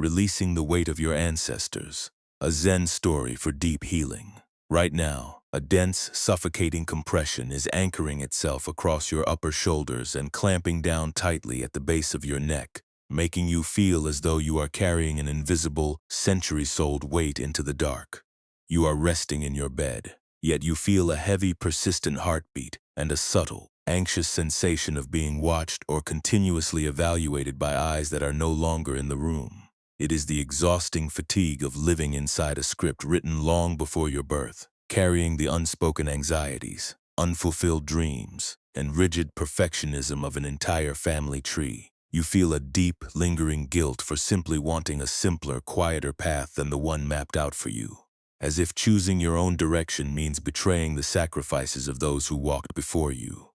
releasing the weight of your ancestors. A Zen story for deep healing. Right now, a dense, suffocating compression is anchoring itself across your upper shoulders and clamping down tightly at the base of your neck, making you feel as though you are carrying an invisible, centuries-old weight into the dark. You are resting in your bed, yet you feel a heavy, persistent heartbeat and a subtle, anxious sensation of being watched or continuously evaluated by eyes that are no longer in the room. It is the exhausting fatigue of living inside a script written long before your birth, carrying the unspoken anxieties, unfulfilled dreams, and rigid perfectionism of an entire family tree. You feel a deep, lingering guilt for simply wanting a simpler, quieter path than the one mapped out for you, as if choosing your own direction means betraying the sacrifices of those who walked before you.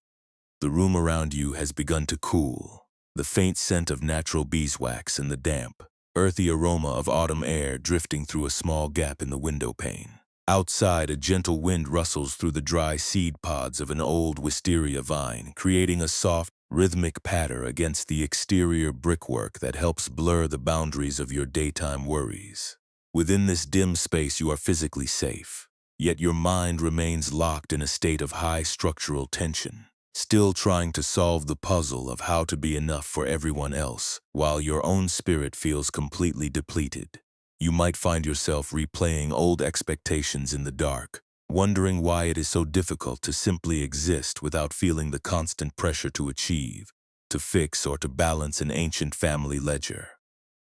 The room around you has begun to cool, the faint scent of natural beeswax and the damp, earthy aroma of autumn air drifting through a small gap in the window pane. Outside, a gentle wind rustles through the dry seed pods of an old wisteria vine, creating a soft, rhythmic patter against the exterior brickwork that helps blur the boundaries of your daytime worries. Within this dim space, you are physically safe, yet your mind remains locked in a state of high structural tension, still trying to solve the puzzle of how to be enough for everyone else, while your own spirit feels completely depleted. You might find yourself replaying old expectations in the dark, wondering why it is so difficult to simply exist without feeling the constant pressure to achieve, to fix, or to balance an ancient family ledger.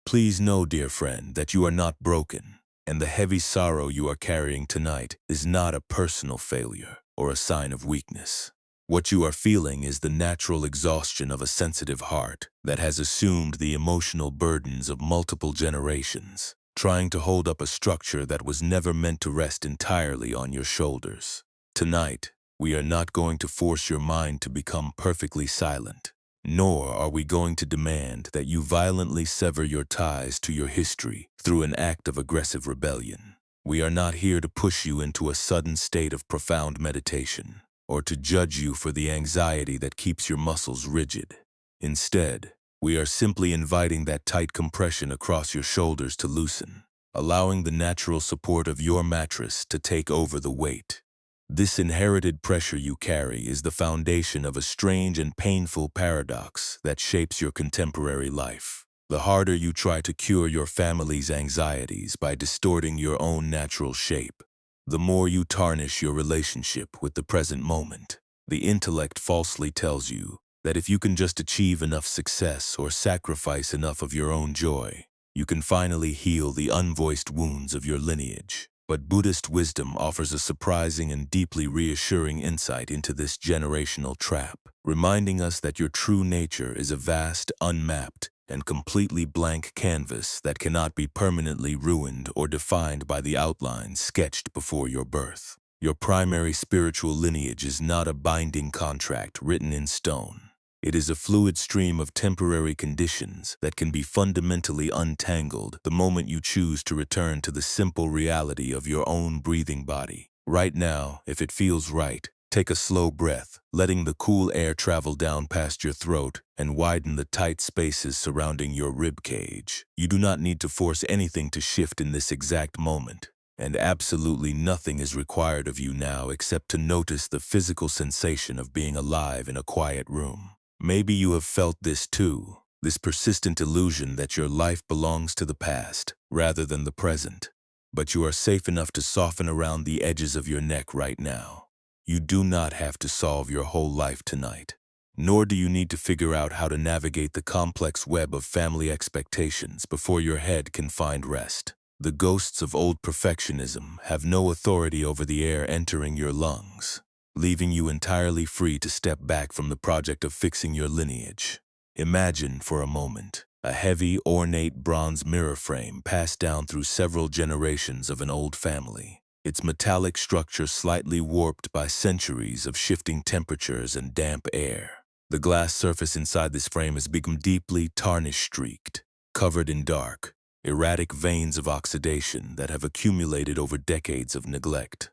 Please know, dear friend, that you are not broken, and the heavy sorrow you are carrying tonight is not a personal failure or a sign of weakness. What you are feeling is the natural exhaustion of a sensitive heart that has assumed the emotional burdens of multiple generations, trying to hold up a structure that was never meant to rest entirely on your shoulders. Tonight, we are not going to force your mind to become perfectly silent, nor are we going to demand that you violently sever your ties to your history through an act of aggressive rebellion. We are not here to push you into a sudden state of profound meditation, or to judge you for the anxiety that keeps your muscles rigid. Instead, we are simply inviting that tight compression across your shoulders to loosen, allowing the natural support of your mattress to take over the weight. This inherited pressure you carry is the foundation of a strange and painful paradox that shapes your contemporary life. The harder you try to cure your family's anxieties by distorting your own natural shape, the more you tarnish your relationship with the present moment. The intellect falsely tells you that if you can just achieve enough success or sacrifice enough of your own joy, you can finally heal the unvoiced wounds of your lineage. But Buddhist wisdom offers a surprising and deeply reassuring insight into this generational trap, reminding us that your true nature is a vast, unmapped, and completely blank canvas that cannot be permanently ruined or defined by the outlines sketched before your birth. Your primary spiritual lineage is not a binding contract written in stone. It is a fluid stream of temporary conditions that can be fundamentally untangled the moment you choose to return to the simple reality of your own breathing body. Right now, if it feels right, take a slow breath, letting the cool air travel down past your throat and widen the tight spaces surrounding your rib cage. You do not need to force anything to shift in this exact moment, and absolutely nothing is required of you now except to notice the physical sensation of being alive in a quiet room. Maybe you have felt this too, this persistent illusion that your life belongs to the past rather than the present. But you are safe enough to soften around the edges of your neck right now. You do not have to solve your whole life tonight, nor do you need to figure out how to navigate the complex web of family expectations before your head can find rest. The ghosts of old perfectionism have no authority over the air entering your lungs, leaving you entirely free to step back from the project of fixing your lineage. Imagine for a moment a heavy, ornate bronze mirror frame passed down through several generations of an old family, its metallic structure slightly warped by centuries of shifting temperatures and damp air. The glass surface inside this frame has become deeply tarnish-streaked, covered in dark, erratic veins of oxidation that have accumulated over decades of neglect.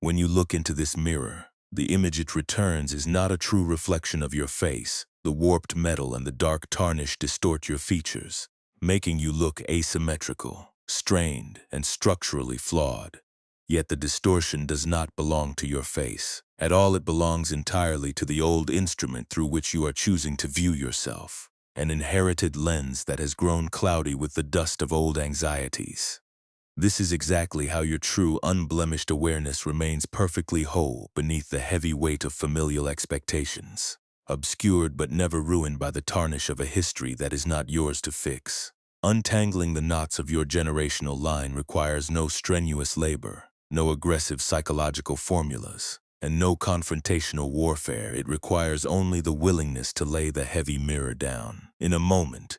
When you look into this mirror, the image it returns is not a true reflection of your face. The warped metal and the dark tarnish distort your features, making you look asymmetrical, strained, and structurally flawed. Yet the distortion does not belong to your face. At all, it belongs entirely to the old instrument through which you are choosing to view yourself, an inherited lens that has grown cloudy with the dust of old anxieties. This is exactly how your true, unblemished awareness remains perfectly whole beneath the heavy weight of familial expectations, obscured but never ruined by the tarnish of a history that is not yours to fix. Untangling the knots of your generational line requires no strenuous labor, no aggressive psychological formulas, and no confrontational warfare. It requires only the willingness to lay the heavy mirror down. In a moment,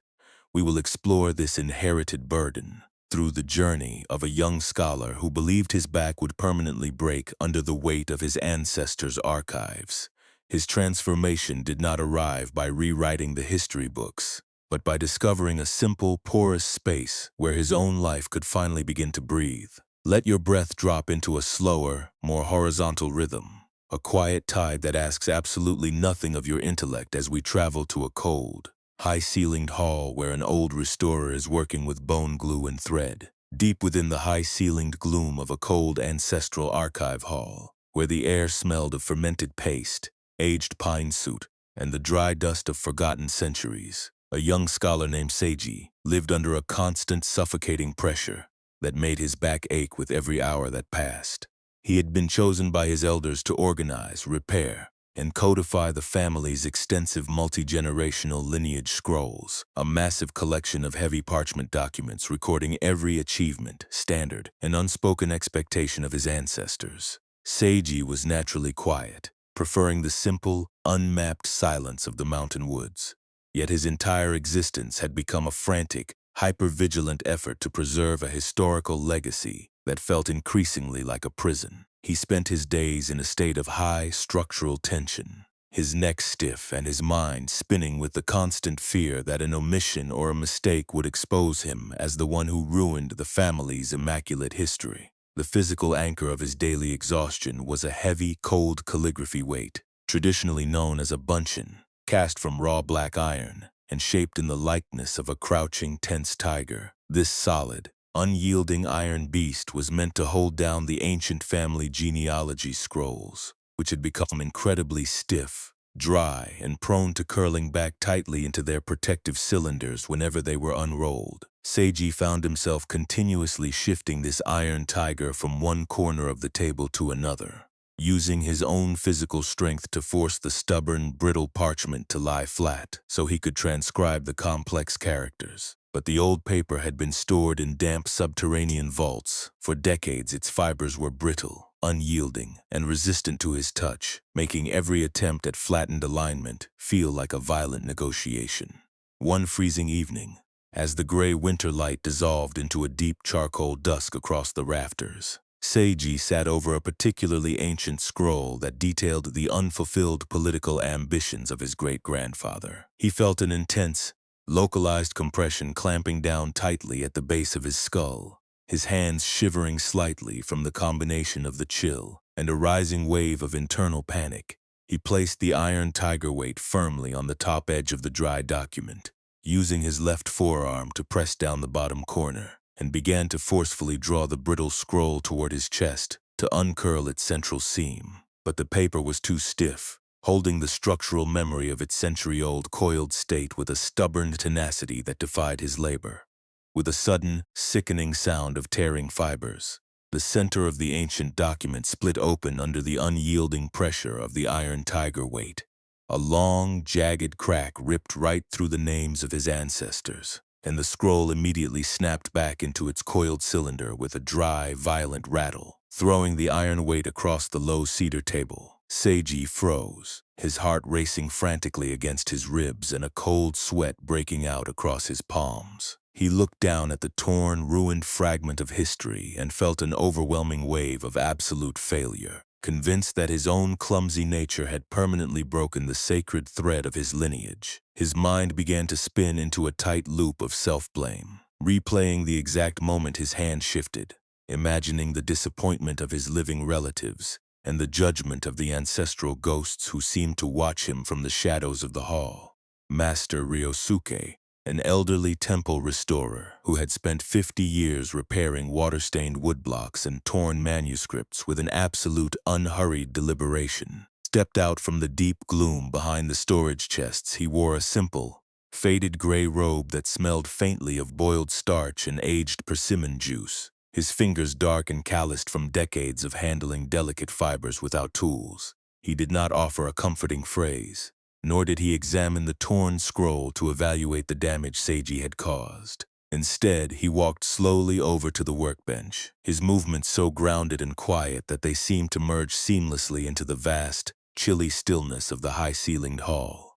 we will explore this inherited burden through the journey of a young scholar who believed his back would permanently break under the weight of his ancestors' archives. His transformation did not arrive by rewriting the history books, but by discovering a simple, porous space where his own life could finally begin to breathe. Let your breath drop into a slower, more horizontal rhythm, a quiet tide that asks absolutely nothing of your intellect as we travel to a cold, high-ceilinged hall where an old restorer is working with bone glue and thread. Deep within the high-ceilinged gloom of a cold ancestral archive hall, where the air smelled of fermented paste, aged pine soot, and the dry dust of forgotten centuries, a young scholar named Seiji lived under a constant suffocating pressure that made his back ache with every hour that passed. He had been chosen by his elders to organize, repair, and codify the family's extensive multi-generational lineage scrolls, a massive collection of heavy parchment documents recording every achievement, standard, and unspoken expectation of his ancestors. Seiji was naturally quiet, preferring the simple, unmapped silence of the mountain woods. Yet his entire existence had become a frantic, hyper-vigilant effort to preserve a historical legacy that felt increasingly like a prison. He spent his days in a state of high structural tension, his neck stiff and his mind spinning with the constant fear that an omission or a mistake would expose him as the one who ruined the family's immaculate history. The physical anchor of his daily exhaustion was a heavy, cold calligraphy weight, traditionally known as a buncheon, cast from raw black iron and shaped in the likeness of a crouching, tense tiger. This solid, unyielding iron beast was meant to hold down the ancient family genealogy scrolls, which had become incredibly stiff, dry, and prone to curling back tightly into their protective cylinders whenever they were unrolled. Seiji found himself continuously shifting this iron tiger from one corner of the table to another, using his own physical strength to force the stubborn, brittle parchment to lie flat so he could transcribe the complex characters. But the old paper had been stored in damp subterranean vaults. For decades, its fibers were brittle, unyielding, and resistant to his touch, making every attempt at flattened alignment feel like a violent negotiation. One freezing evening, as the gray winter light dissolved into a deep charcoal dusk across the rafters, Seiji sat over a particularly ancient scroll that detailed the unfulfilled political ambitions of his great-grandfather. He felt an intense, localized compression clamping down tightly at the base of his skull, his hands shivering slightly from the combination of the chill and a rising wave of internal panic. He placed the iron tiger weight firmly on the top edge of the dry document, using his left forearm to press down the bottom corner, and began to forcefully draw the brittle scroll toward his chest to uncurl its central seam. But the paper was too stiff, holding the structural memory of its century-old coiled state with a stubborn tenacity that defied his labor. With a sudden, sickening sound of tearing fibers, the center of the ancient document split open under the unyielding pressure of the iron tiger weight. A long, jagged crack ripped right through the names of his ancestors, and the scroll immediately snapped back into its coiled cylinder with a dry, violent rattle, throwing the iron weight across the low cedar table. Seiji froze, his heart racing frantically against his ribs and a cold sweat breaking out across his palms. He looked down at the torn, ruined fragment of history and felt an overwhelming wave of absolute failure. Convinced that his own clumsy nature had permanently broken the sacred thread of his lineage, his mind began to spin into a tight loop of self-blame, replaying the exact moment his hand shifted, imagining the disappointment of his living relatives and the judgment of the ancestral ghosts who seemed to watch him from the shadows of the hall. Master Ryosuke, an elderly temple restorer who had spent 50 years repairing water-stained woodblocks and torn manuscripts with an absolute unhurried deliberation, stepped out from the deep gloom behind the storage chests. He wore a simple, faded gray robe that smelled faintly of boiled starch and aged persimmon juice, his fingers dark and calloused from decades of handling delicate fibers without tools. He did not offer a comforting phrase, nor did he examine the torn scroll to evaluate the damage Seiji had caused. Instead, he walked slowly over to the workbench, his movements so grounded and quiet that they seemed to merge seamlessly into the vast, chilly stillness of the high-ceilinged hall.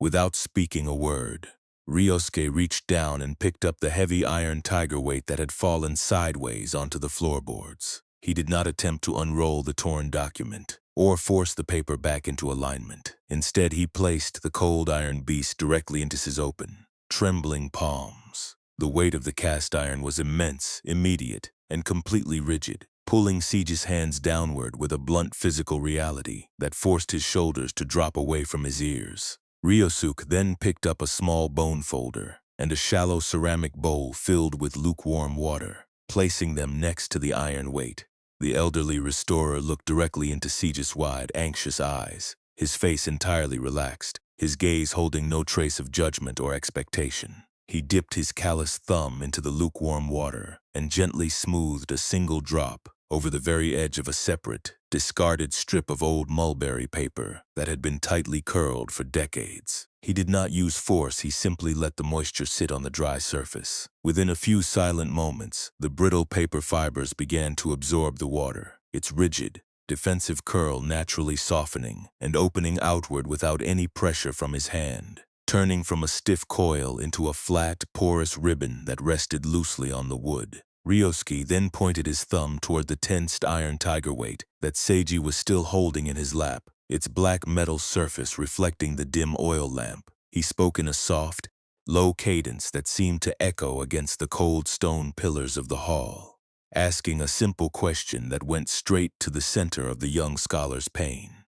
Without speaking a word, Ryosuke reached down and picked up the heavy iron tiger weight that had fallen sideways onto the floorboards. He did not attempt to unroll the torn document or force the paper back into alignment. Instead, he placed the cold iron beast directly into his open, trembling palms. The weight of the cast iron was immense, immediate, and completely rigid, pulling Seiji's hands downward with a blunt physical reality that forced his shoulders to drop away from his ears. Ryosuke then picked up a small bone folder and a shallow ceramic bowl filled with lukewarm water, placing them next to the iron weight. The elderly restorer looked directly into Seiji's wide, anxious eyes, his face entirely relaxed, his gaze holding no trace of judgment or expectation. He dipped his calloused thumb into the lukewarm water and gently smoothed a single drop over the very edge of a separate, discarded strip of old mulberry paper that had been tightly curled for decades. He did not use force, he simply let the moisture sit on the dry surface. Within a few silent moments, the brittle paper fibers began to absorb the water, its rigid, defensive curl naturally softening and opening outward without any pressure from his hand, turning from a stiff coil into a flat, porous ribbon that rested loosely on the wood. Ryosuke then pointed his thumb toward the tensed iron tiger weight that Seiji was still holding in his lap, its black metal surface reflecting the dim oil lamp. He spoke in a soft, low cadence that seemed to echo against the cold stone pillars of the hall, asking a simple question that went straight to the center of the young scholar's pain.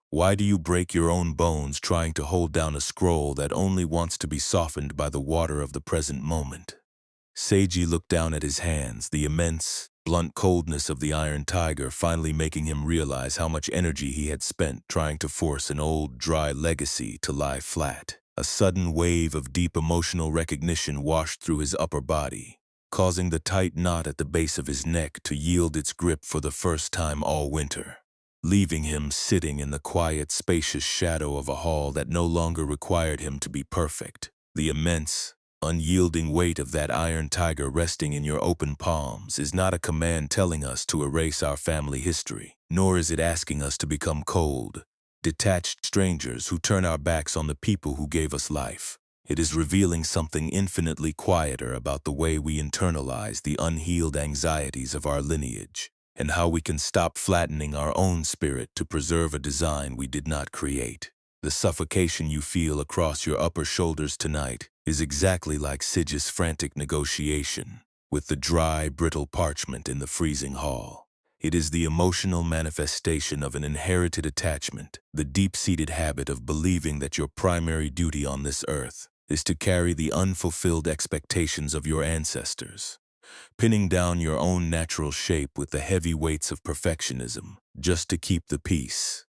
Why do you break your own bones trying to hold down a scroll that only wants to be softened by the water of the present moment? Seiji looked down at his hands, the immense, blunt coldness of the iron tiger finally making him realize how much energy he had spent trying to force an old, dry legacy to lie flat. A sudden wave of deep emotional recognition washed through his upper body, causing the tight knot at the base of his neck to yield its grip for the first time all winter, leaving him sitting in the quiet, spacious shadow of a hall that no longer required him to be perfect. The immense, unyielding weight of that iron tiger resting in your open palms is not a command telling us to erase our family history, nor is it asking us to become cold, detached strangers who turn our backs on the people who gave us life. It is revealing something infinitely quieter about the way we internalize the unhealed anxieties of our lineage, and how we can stop flattening our own spirit to preserve a design we did not create. The suffocation you feel across your upper shoulders tonight is exactly like Seiji's frantic negotiation with the dry, brittle parchment in the freezing hall. It is the emotional manifestation of an inherited attachment, the deep-seated habit of believing that your primary duty on this earth is to carry the unfulfilled expectations of your ancestors, pinning down your own natural shape with the heavy weights of perfectionism just to keep the peace.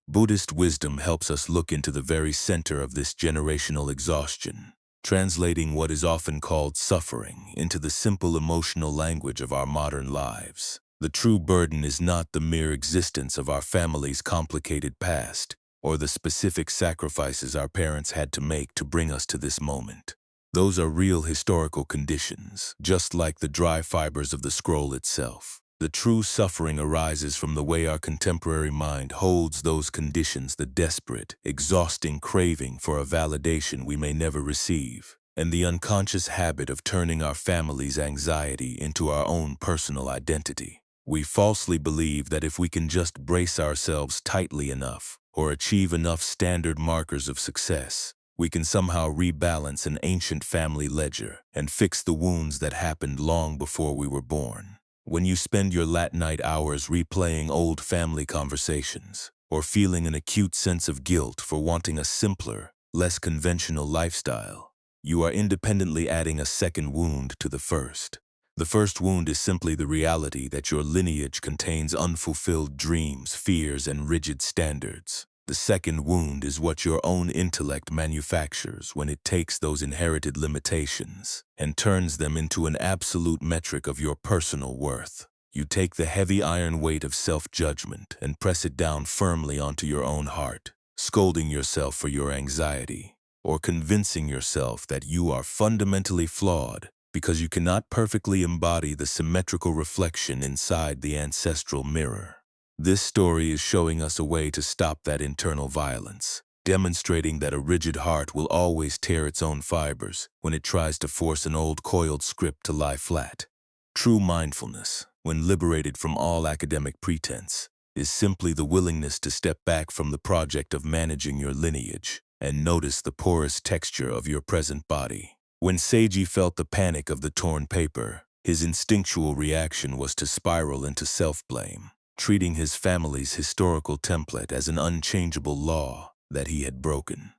Buddhist wisdom helps us look into the very center of this generational exhaustion, translating what is often called suffering into the simple emotional language of our modern lives. The true burden is not the mere existence of our family's complicated past or the specific sacrifices our parents had to make to bring us to this moment. Those are real historical conditions, just like the dry fibers of the scroll itself. The true suffering arises from the way our contemporary mind holds those conditions, the desperate, exhausting craving for a validation we may never receive, and the unconscious habit of turning our family's anxiety into our own personal identity. We falsely believe that if we can just brace ourselves tightly enough or achieve enough standard markers of success, we can somehow rebalance an ancient family ledger and fix the wounds that happened long before we were born. When you spend your late night hours replaying old family conversations or feeling an acute sense of guilt for wanting a simpler, less conventional lifestyle, you are independently adding a second wound to the first. The first wound is simply the reality that your lineage contains unfulfilled dreams, fears, and rigid standards. The second wound is what your own intellect manufactures when it takes those inherited limitations and turns them into an absolute metric of your personal worth. You take the heavy iron weight of self-judgment and press it down firmly onto your own heart, scolding yourself for your anxiety, or convincing yourself that you are fundamentally flawed because you cannot perfectly embody the symmetrical reflection inside the ancestral mirror. This story is showing us a way to stop that internal violence, demonstrating that a rigid heart will always tear its own fibers when it tries to force an old coiled script to lie flat. True mindfulness, when liberated from all academic pretense, is simply the willingness to step back from the project of managing your lineage and notice the porous texture of your present body. When Seiji felt the panic of the torn paper, his instinctual reaction was to spiral into self-blame, treating his family's historical template as an unchangeable law that he had broken.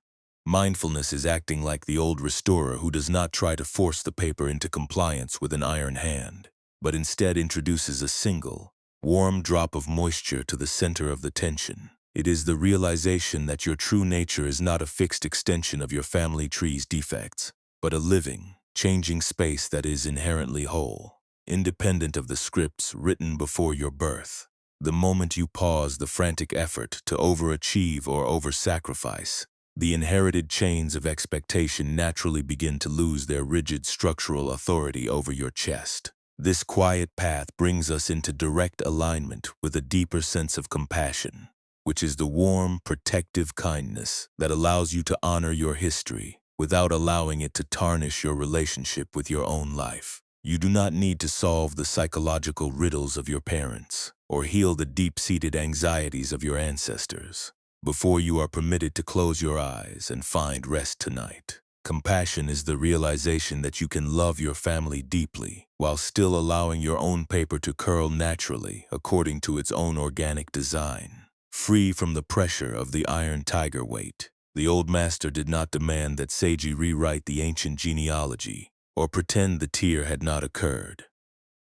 Mindfulness is acting like the old restorer who does not try to force the paper into compliance with an iron hand, but instead introduces a single, warm drop of moisture to the center of the tension. It is the realization that your true nature is not a fixed extension of your family tree's defects, but a living, changing space that is inherently whole, independent of the scripts written before your birth. The moment you pause the frantic effort to overachieve or over-sacrifice, the inherited chains of expectation naturally begin to lose their rigid structural authority over your chest. This quiet path brings us into direct alignment with a deeper sense of compassion, which is the warm, protective kindness that allows you to honor your history without allowing it to tarnish your relationship with your own life. You do not need to solve the psychological riddles of your parents or heal the deep-seated anxieties of your ancestors before you are permitted to close your eyes and find rest tonight. Compassion is the realization that you can love your family deeply while still allowing your own paper to curl naturally according to its own organic design, free from the pressure of the iron tiger weight. The old master did not demand that Seiji rewrite the ancient genealogy or pretend the tear had not occurred.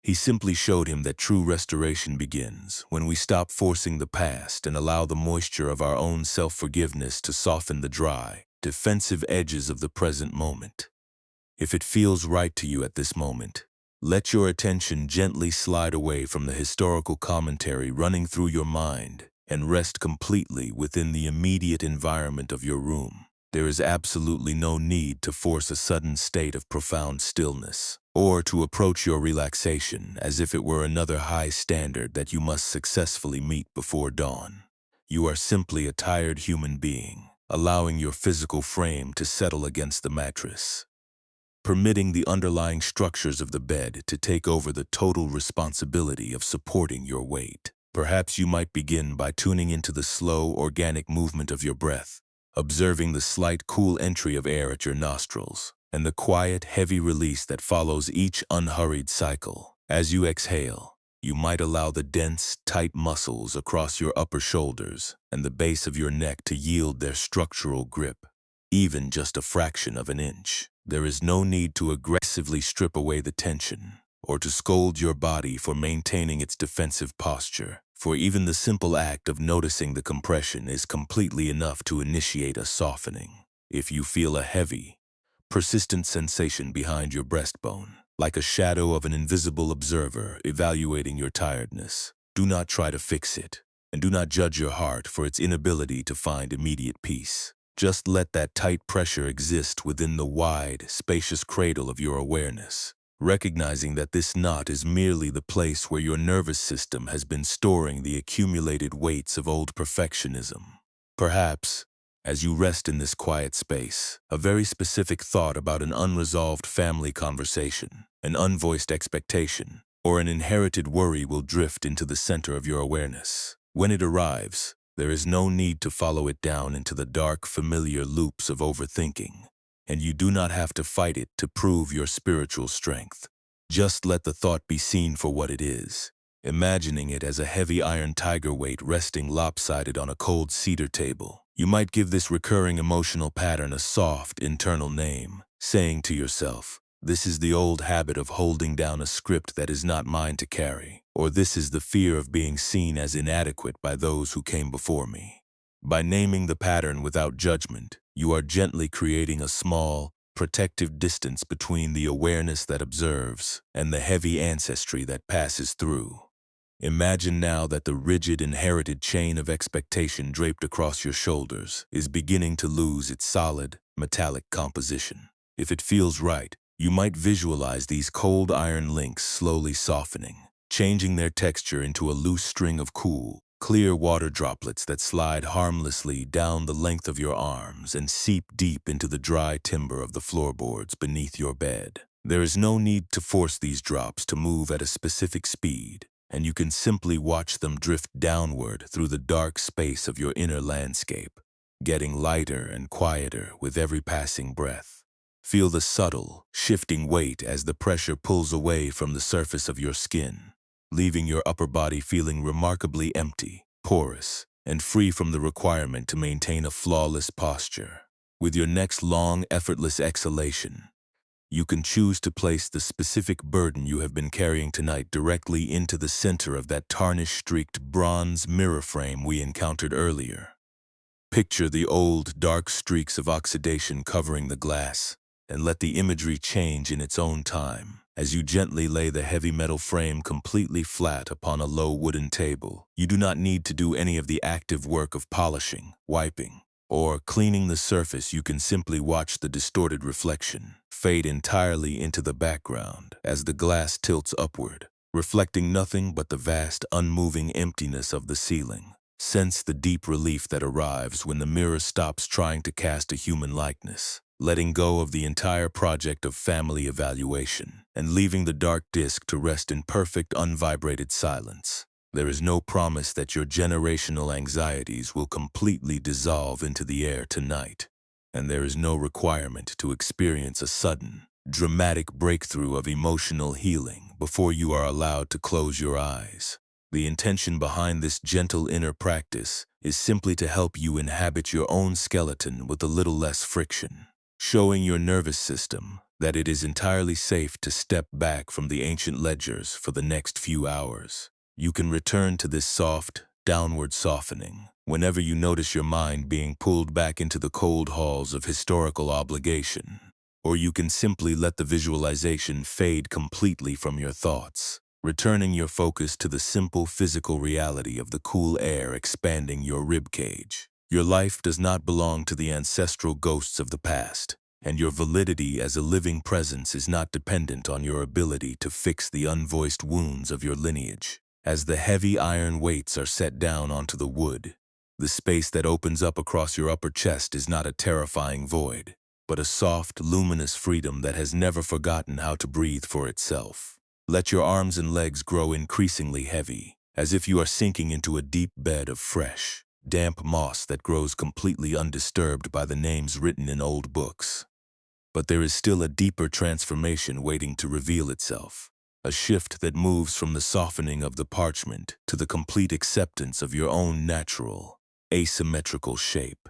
He simply showed him that true restoration begins when we stop forcing the past and allow the moisture of our own self-forgiveness to soften the dry, defensive edges of the present moment. If it feels right to you at this moment, let your attention gently slide away from the historical commentary running through your mind and rest completely within the immediate environment of your room. There is absolutely no need to force a sudden state of profound stillness, or to approach your relaxation as if it were another high standard that you must successfully meet before dawn. You are simply a tired human being, allowing your physical frame to settle against the mattress, permitting the underlying structures of the bed to take over the total responsibility of supporting your weight. Perhaps you might begin by tuning into the slow, organic movement of your breath, observing the slight cool entry of air at your nostrils, and the quiet, heavy release that follows each unhurried cycle. As you exhale, you might allow the dense, tight muscles across your upper shoulders and the base of your neck to yield their structural grip, even just a fraction of an inch. There is no need to aggressively strip away the tension or to scold your body for maintaining its defensive posture, for even the simple act of noticing the compression is completely enough to initiate a softening. If you feel a heavy, persistent sensation behind your breastbone, like a shadow of an invisible observer evaluating your tiredness, do not try to fix it, and do not judge your heart for its inability to find immediate peace. Just let that tight pressure exist within the wide, spacious cradle of your awareness, recognizing that this knot is merely the place where your nervous system has been storing the accumulated weights of old perfectionism. Perhaps, as you rest in this quiet space, a very specific thought about an unresolved family conversation, an unvoiced expectation, or an inherited worry will drift into the center of your awareness. When it arrives, there is no need to follow it down into the dark, familiar loops of overthinking, and you do not have to fight it to prove your spiritual strength. Just let the thought be seen for what it is, imagining it as a heavy iron tiger weight resting lopsided on a cold cedar table. You might give this recurring emotional pattern a soft, internal name, saying to yourself, "This is the old habit of holding down a script that is not mine to carry," or "This is the fear of being seen as inadequate by those who came before me." By naming the pattern without judgment, you are gently creating a small, protective distance between the awareness that observes and the heavy ancestry that passes through. Imagine now that the rigid inherited chain of expectation draped across your shoulders is beginning to lose its solid, metallic composition. If it feels right, you might visualize these cold iron links slowly softening, changing their texture into a loose string of cool, clear water droplets that slide harmlessly down the length of your arms and seep deep into the dry timber of the floorboards beneath your bed. There is no need to force these drops to move at a specific speed, and you can simply watch them drift downward through the dark space of your inner landscape, getting lighter and quieter with every passing breath. Feel the subtle, shifting weight as the pressure pulls away from the surface of your skin, leaving your upper body feeling remarkably empty, porous, and free from the requirement to maintain a flawless posture. With your next long, effortless exhalation, you can choose to place the specific burden you have been carrying tonight directly into the center of that tarnish-streaked bronze mirror frame we encountered earlier. Picture the old, dark streaks of oxidation covering the glass, and let the imagery change in its own time. As you gently lay the heavy metal frame completely flat upon a low wooden table, you do not need to do any of the active work of polishing, wiping, or cleaning the surface. You can simply watch the distorted reflection fade entirely into the background as the glass tilts upward, reflecting nothing but the vast, unmoving emptiness of the ceiling. Sense the deep relief that arrives when the mirror stops trying to cast a human likeness, letting go of the entire project of family evaluation and leaving the dark disk to rest in perfect, unvibrated silence. There is no promise that your generational anxieties will completely dissolve into the air tonight, and there is no requirement to experience a sudden, dramatic breakthrough of emotional healing before you are allowed to close your eyes. The intention behind this gentle inner practice is simply to help you inhabit your own skeleton with a little less friction, showing your nervous system that it is entirely safe to step back from the ancient ledgers for the next few hours. You can return to this soft, downward softening whenever you notice your mind being pulled back into the cold halls of historical obligation, or you can simply let the visualization fade completely from your thoughts, returning your focus to the simple physical reality of the cool air expanding your ribcage. Your life does not belong to the ancestral ghosts of the past, and your validity as a living presence is not dependent on your ability to fix the unvoiced wounds of your lineage. As the heavy iron weights are set down onto the wood, the space that opens up across your upper chest is not a terrifying void, but a soft, luminous freedom that has never forgotten how to breathe for itself. Let your arms and legs grow increasingly heavy, as if you are sinking into a deep bed of fresh, damp moss that grows completely undisturbed by the names written in old books. But there is still a deeper transformation waiting to reveal itself, a shift that moves from the softening of the parchment to the complete acceptance of your own natural, asymmetrical shape.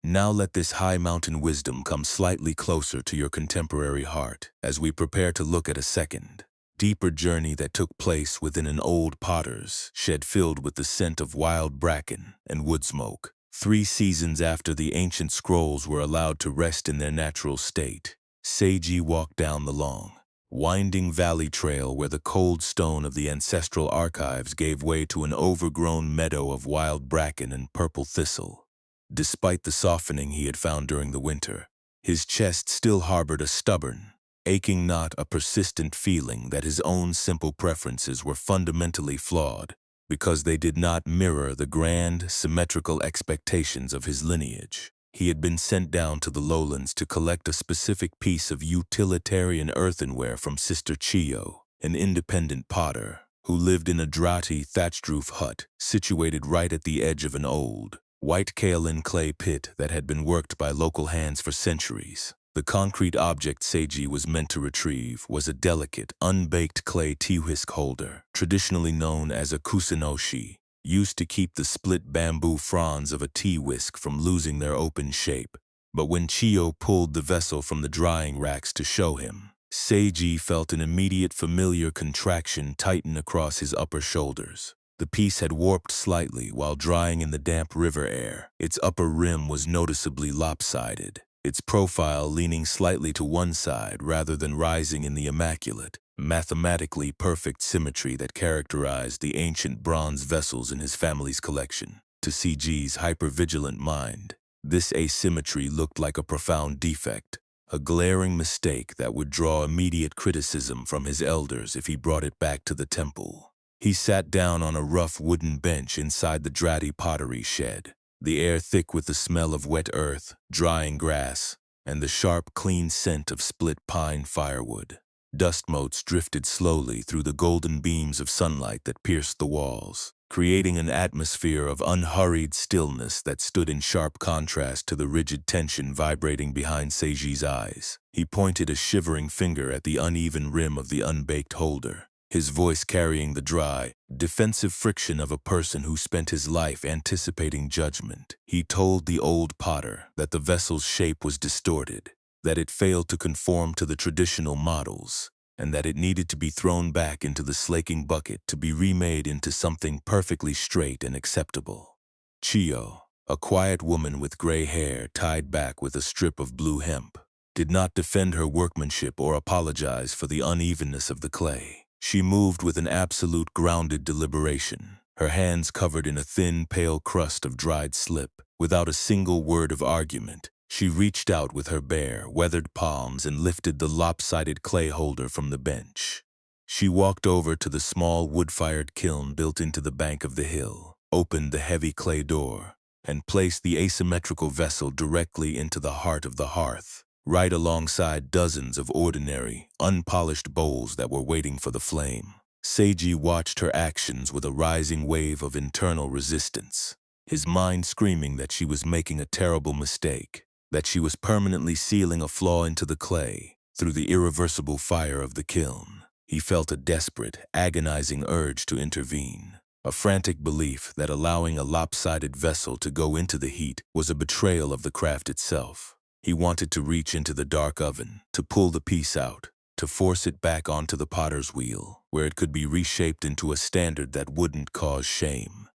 Now let this high mountain wisdom come slightly closer to your contemporary heart as we prepare to look at a second, deeper journey that took place within an old potter's shed filled with the scent of wild bracken and wood smoke. 3 seasons after the ancient scrolls were allowed to rest in their natural state, Seiji walked down the long, winding valley trail where the cold stone of the ancestral archives gave way to an overgrown meadow of wild bracken and purple thistle. Despite the softening he had found during the winter, his chest still harbored a stubborn, aching knot, a persistent feeling that his own simple preferences were fundamentally flawed because they did not mirror the grand, symmetrical expectations of his lineage. He had been sent down to the lowlands to collect a specific piece of utilitarian earthenware from Sister Chiyo, an independent potter who lived in a draughty, thatched-roof hut situated right at the edge of an old, white kaolin clay pit that had been worked by local hands for centuries. The concrete object Seiji was meant to retrieve was a delicate, unbaked clay tea whisk holder, traditionally known as a kusenoshi. used to keep the split bamboo fronds of a tea whisk from losing their open shape. But when Chiyo pulled the vessel from the drying racks to show him, Seiji felt an immediate familiar contraction tighten across his upper shoulders. The piece had warped slightly while drying in the damp river air. Its upper rim was noticeably lopsided, its profile leaning slightly to one side rather than rising in the immaculate, mathematically perfect symmetry that characterized the ancient bronze vessels in his family's collection. To Seiji's hypervigilant mind, this asymmetry looked like a profound defect, a glaring mistake that would draw immediate criticism from his elders if he brought it back to the temple. He sat down on a rough wooden bench inside the draughty pottery shed, the air thick with the smell of wet earth, drying grass, and the sharp, clean scent of split pine firewood. Dust motes drifted slowly through the golden beams of sunlight that pierced the walls, creating an atmosphere of unhurried stillness that stood in sharp contrast to the rigid tension vibrating behind Seiji's eyes. He pointed a shivering finger at the uneven rim of the unbaked holder, his voice carrying the dry, defensive friction of a person who spent his life anticipating judgment. He told the old potter that the vessel's shape was distorted, that it failed to conform to the traditional models, and that it needed to be thrown back into the slaking bucket to be remade into something perfectly straight and acceptable. Chiyo, a quiet woman with gray hair tied back with a strip of blue hemp, did not defend her workmanship or apologize for the unevenness of the clay. She moved with an absolute grounded deliberation, her hands covered in a thin, pale crust of dried slip. Without a single word of argument, she reached out with her bare, weathered palms and lifted the lopsided clay holder from the bench. She walked over to the small wood-fired kiln built into the bank of the hill, opened the heavy clay door, and placed the asymmetrical vessel directly into the heart of the hearth, right alongside dozens of ordinary, unpolished bowls that were waiting for the flame. Seiji watched her actions with a rising wave of internal resistance, his mind screaming that she was making a terrible mistake, that she was permanently sealing a flaw into the clay through the irreversible fire of the kiln. He felt a desperate, agonizing urge to intervene, a frantic belief that allowing a lopsided vessel to go into the heat was a betrayal of the craft itself. He wanted to reach into the dark oven, to pull the piece out, to force it back onto the potter's wheel, where it could be reshaped into a standard that wouldn't cause shame.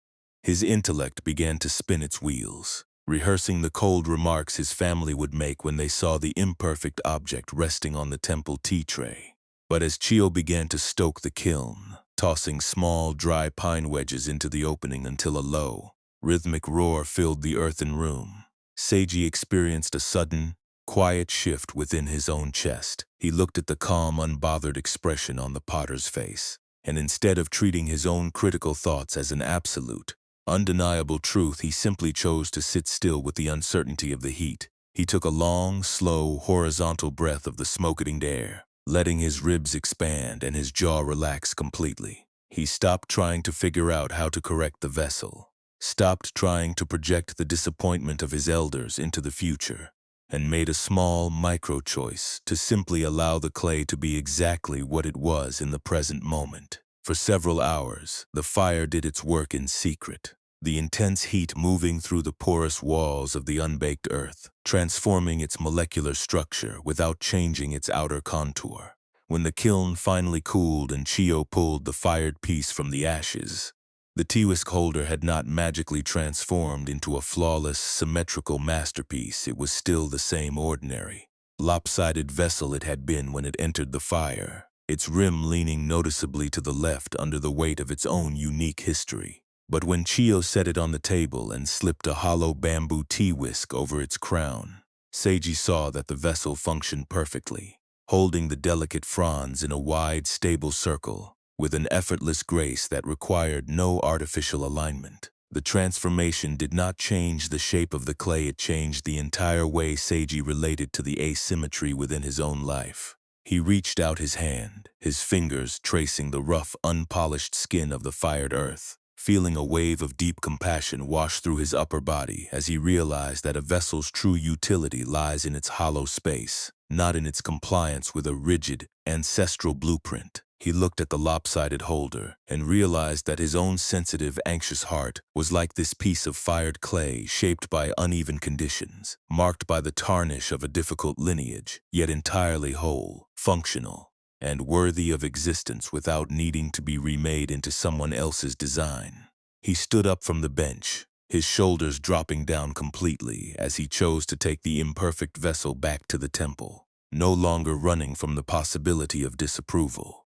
His intellect began to spin its wheels, rehearsing the cold remarks his family would make when they saw the imperfect object resting on the temple tea tray. But as Chiyo began to stoke the kiln, tossing small, dry pine wedges into the opening until a low, rhythmic roar filled the earthen room, Seiji experienced a sudden, quiet shift within his own chest. He looked at the calm, unbothered expression on the potter's face, and instead of treating his own critical thoughts as an absolute, undeniable truth, he simply chose to sit still with the uncertainty of the heat. He took a long, slow, horizontal breath of the smoke-eating air, letting his ribs expand and his jaw relax completely. He stopped trying to figure out how to correct the vessel, stopped trying to project the disappointment of his elders into the future, and made a small, micro-choice to simply allow the clay to be exactly what it was in the present moment. For several hours, the fire did its work in secret, the intense heat moving through the porous walls of the unbaked earth, transforming its molecular structure without changing its outer contour. When the kiln finally cooled and Chiyo pulled the fired piece from the ashes, the tea whisk holder had not magically transformed into a flawless, symmetrical masterpiece. It was still the same ordinary, lopsided vessel it had been when it entered the fire, its rim leaning noticeably to the left under the weight of its own unique history. But when Chiyo set it on the table and slipped a hollow bamboo tea whisk over its crown, Seiji saw that the vessel functioned perfectly, holding the delicate fronds in a wide, stable circle, with an effortless grace that required no artificial alignment. The transformation did not change the shape of the clay, it changed the entire way Seiji related to the asymmetry within his own life. He reached out his hand, his fingers tracing the rough, unpolished skin of the fired earth, feeling a wave of deep compassion wash through his upper body as he realized that a vessel's true utility lies in its hollow space, not in its compliance with a rigid, ancestral blueprint. He looked at the lopsided holder and realized that his own sensitive, anxious heart was like this piece of fired clay shaped by uneven conditions, marked by the tarnish of a difficult lineage, yet entirely whole, functional, and worthy of existence without needing to be remade into someone else's design. He stood up from the bench, his shoulders dropping down completely as he chose to take the imperfect vessel back to the temple, no longer running from the possibility of disapproval,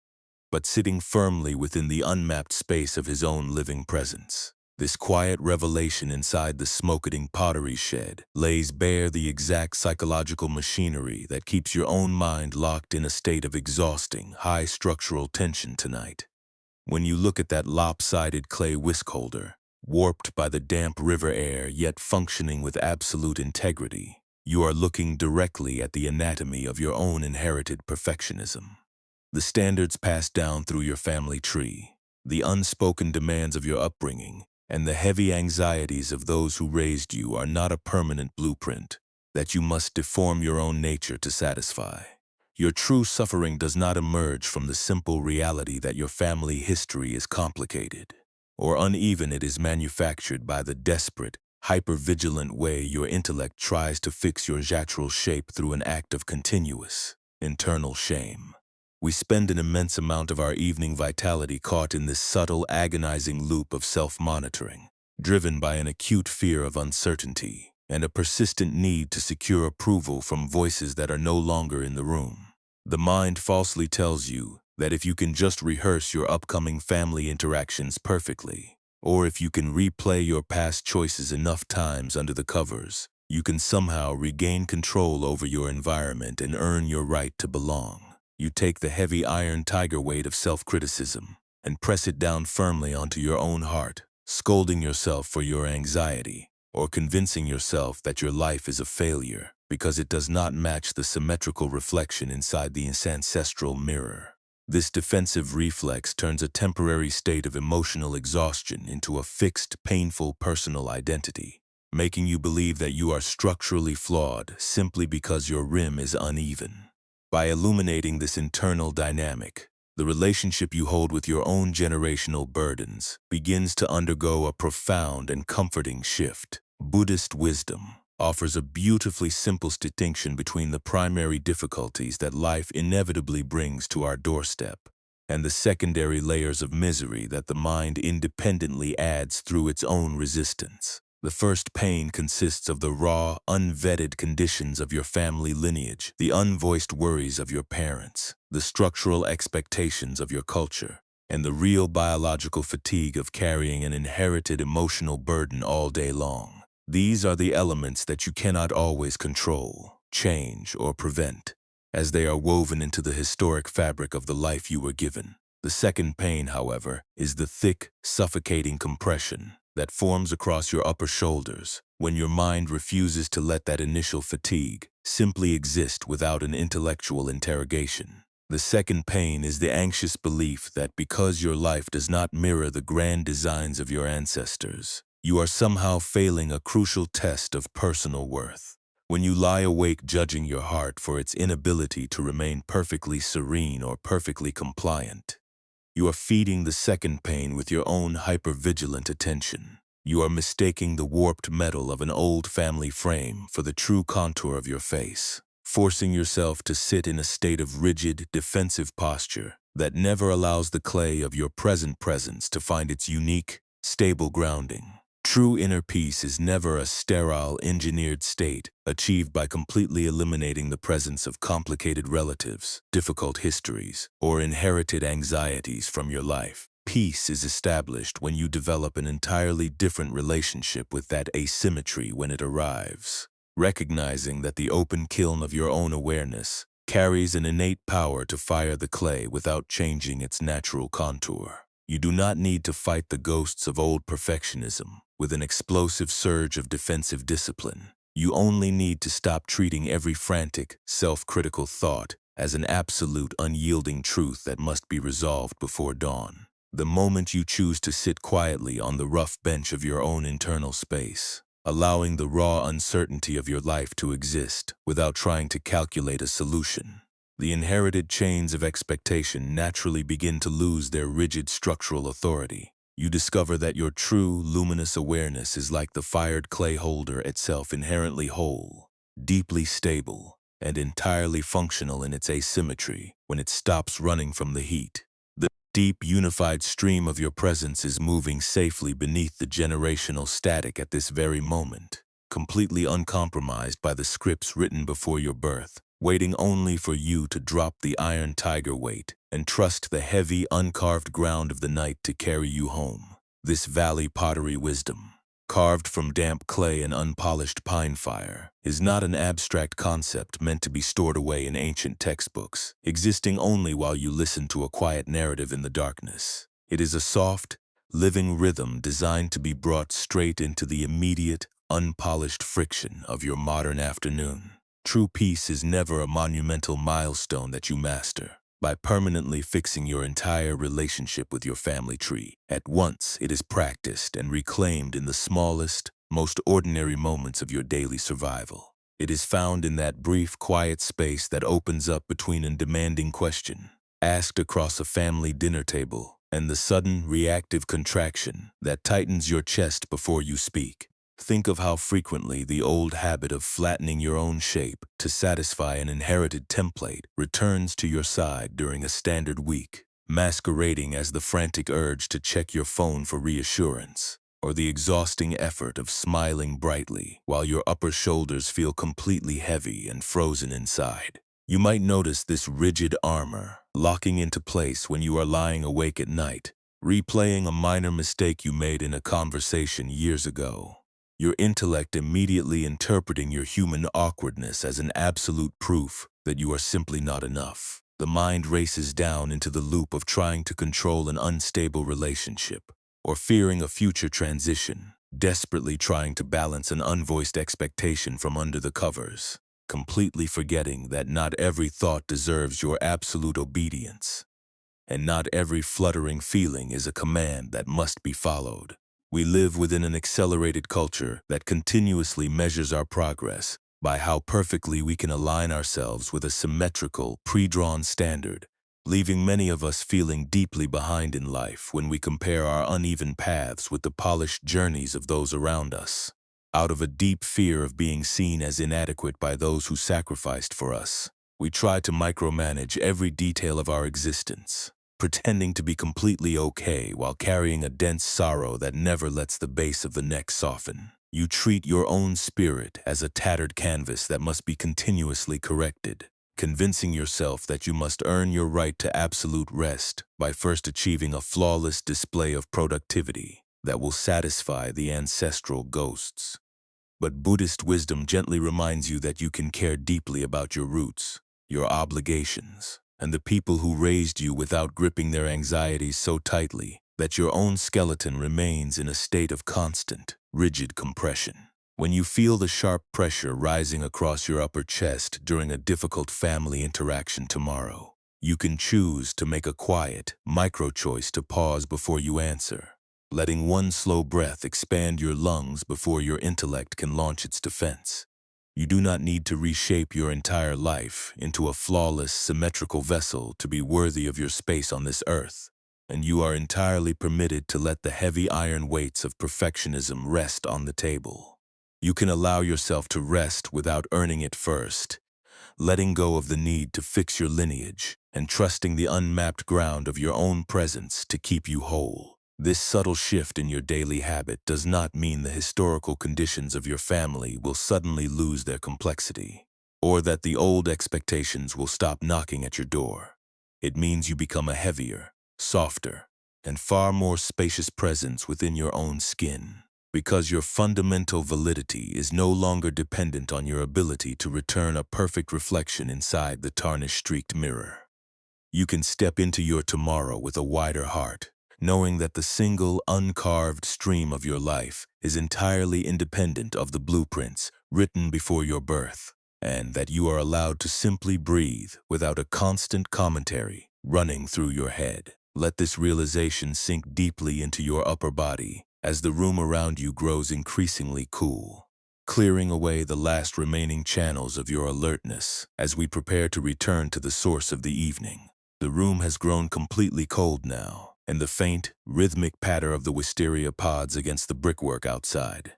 but sitting firmly within the unmapped space of his own living presence. This quiet revelation inside the smoking pottery shed lays bare the exact psychological machinery that keeps your own mind locked in a state of exhausting, high structural tension tonight. When you look at that lopsided clay whisk holder, warped by the damp river air yet functioning with absolute integrity, you are looking directly at the anatomy of your own inherited perfectionism. The standards passed down through your family tree, the unspoken demands of your upbringing, and the heavy anxieties of those who raised you are not a permanent blueprint that you must deform your own nature to satisfy. Your true suffering does not emerge from the simple reality that your family history is complicated or uneven. It is manufactured by the desperate, hyper-vigilant way your intellect tries to fix your natural shape through an act of continuous, internal shame. We spend an immense amount of our evening vitality caught in this subtle, agonizing loop of self-monitoring, driven by an acute fear of uncertainty and a persistent need to secure approval from voices that are no longer in the room. The mind falsely tells you that if you can just rehearse your upcoming family interactions perfectly, or if you can replay your past choices enough times under the covers, you can somehow regain control over your environment and earn your right to belong. You take the heavy iron tiger weight of self-criticism and press it down firmly onto your own heart, scolding yourself for your anxiety, or convincing yourself that your life is a failure because it does not match the symmetrical reflection inside the ancestral mirror. This defensive reflex turns a temporary state of emotional exhaustion into a fixed, painful personal identity, making you believe that you are structurally flawed simply because your rim is uneven. By illuminating this internal dynamic, the relationship you hold with your own generational burdens begins to undergo a profound and comforting shift. Buddhist wisdom offers a beautifully simple distinction between the primary difficulties that life inevitably brings to our doorstep and the secondary layers of misery that the mind independently adds through its own resistance. The first pain consists of the raw, unvetted conditions of your family lineage, the unvoiced worries of your parents, the structural expectations of your culture, and the real biological fatigue of carrying an inherited emotional burden all day long. These are the elements that you cannot always control, change, or prevent, as they are woven into the historic fabric of the life you were given. The second pain, however, is the thick, suffocating compression that forms across your upper shoulders when your mind refuses to let that initial fatigue simply exist without an intellectual interrogation. The second pain is the anxious belief that because your life does not mirror the grand designs of your ancestors, you are somehow failing a crucial test of personal worth. When you lie awake judging your heart for its inability to remain perfectly serene or perfectly compliant, you are feeding the second pain with your own hypervigilant attention. You are mistaking the warped metal of an old family frame for the true contour of your face, forcing yourself to sit in a state of rigid, defensive posture that never allows the clay of your present presence to find its unique, stable grounding. True inner peace is never a sterile, engineered state achieved by completely eliminating the presence of complicated relatives, difficult histories, or inherited anxieties from your life. Peace is established when you develop an entirely different relationship with that asymmetry when it arrives, recognizing that the open kiln of your own awareness carries an innate power to fire the clay without changing its natural contour. You do not need to fight the ghosts of old perfectionism with an explosive surge of defensive discipline. You only need to stop treating every frantic, self-critical thought as an absolute, unyielding truth that must be resolved before dawn. The moment you choose to sit quietly on the rough bench of your own internal space, allowing the raw uncertainty of your life to exist without trying to calculate a solution, the inherited chains of expectation naturally begin to lose their rigid structural authority. You discover that your true, luminous awareness is like the fired clay holder itself, inherently whole, deeply stable, and entirely functional in its asymmetry when it stops running from the heat. The deep, unified stream of your presence is moving safely beneath the generational static at this very moment, completely uncompromised by the scripts written before your birth, waiting only for you to drop the iron tiger weight and trust the heavy, uncarved ground of the night to carry you home. This valley pottery wisdom, carved from damp clay and unpolished pine fire, is not an abstract concept meant to be stored away in ancient textbooks, existing only while you listen to a quiet narrative in the darkness. It is a soft, living rhythm designed to be brought straight into the immediate, unpolished friction of your modern afternoon. True peace is never a monumental milestone that you master by permanently fixing your entire relationship with your family tree. At once, it is practiced and reclaimed in the smallest, most ordinary moments of your daily survival. It is found in that brief, quiet space that opens up between a demanding question asked across a family dinner table and the sudden, reactive contraction that tightens your chest before you speak. Think of how frequently the old habit of flattening your own shape to satisfy an inherited template returns to your side during a standard week, masquerading as the frantic urge to check your phone for reassurance, or the exhausting effort of smiling brightly while your upper shoulders feel completely heavy and frozen inside. You might notice this rigid armor locking into place when you are lying awake at night, replaying a minor mistake you made in a conversation years ago. Your intellect immediately interpreting your human awkwardness as an absolute proof that you are simply not enough. The mind races down into the loop of trying to control an unstable relationship or fearing a future transition, desperately trying to balance an unvoiced expectation from under the covers, completely forgetting that not every thought deserves your absolute obedience, and not every fluttering feeling is a command that must be followed. We live within an accelerated culture that continuously measures our progress by how perfectly we can align ourselves with a symmetrical, pre-drawn standard, leaving many of us feeling deeply behind in life when we compare our uneven paths with the polished journeys of those around us. Out of a deep fear of being seen as inadequate by those who sacrificed for us, we try to micromanage every detail of our existence, pretending to be completely okay while carrying a dense sorrow that never lets the base of the neck soften. You treat your own spirit as a tattered canvas that must be continuously corrected, convincing yourself that you must earn your right to absolute rest by first achieving a flawless display of productivity that will satisfy the ancestral ghosts. But Buddhist wisdom gently reminds you that you can care deeply about your roots, your obligations, and the people who raised you without gripping their anxieties so tightly that your own skeleton remains in a state of constant, rigid compression. When you feel the sharp pressure rising across your upper chest during a difficult family interaction tomorrow, you can choose to make a quiet, micro-choice to pause before you answer, letting one slow breath expand your lungs before your intellect can launch its defense. You do not need to reshape your entire life into a flawless, symmetrical vessel to be worthy of your space on this earth, and you are entirely permitted to let the heavy iron weights of perfectionism rest on the table. You can allow yourself to rest without earning it first, letting go of the need to fix your lineage and trusting the unmapped ground of your own presence to keep you whole. This subtle shift in your daily habit does not mean the historical conditions of your family will suddenly lose their complexity, or that the old expectations will stop knocking at your door. It means you become a heavier, softer, and far more spacious presence within your own skin, because your fundamental validity is no longer dependent on your ability to return a perfect reflection inside the tarnish-streaked mirror. You can step into your tomorrow with a wider heart, knowing that the single, uncarved stream of your life is entirely independent of the blueprints written before your birth, and that you are allowed to simply breathe without a constant commentary running through your head. Let this realization sink deeply into your upper body as the room around you grows increasingly cool, clearing away the last remaining channels of your alertness as we prepare to return to the source of the evening. The room has grown completely cold now, and the faint, rhythmic patter of the wisteria pods against the brickwork outside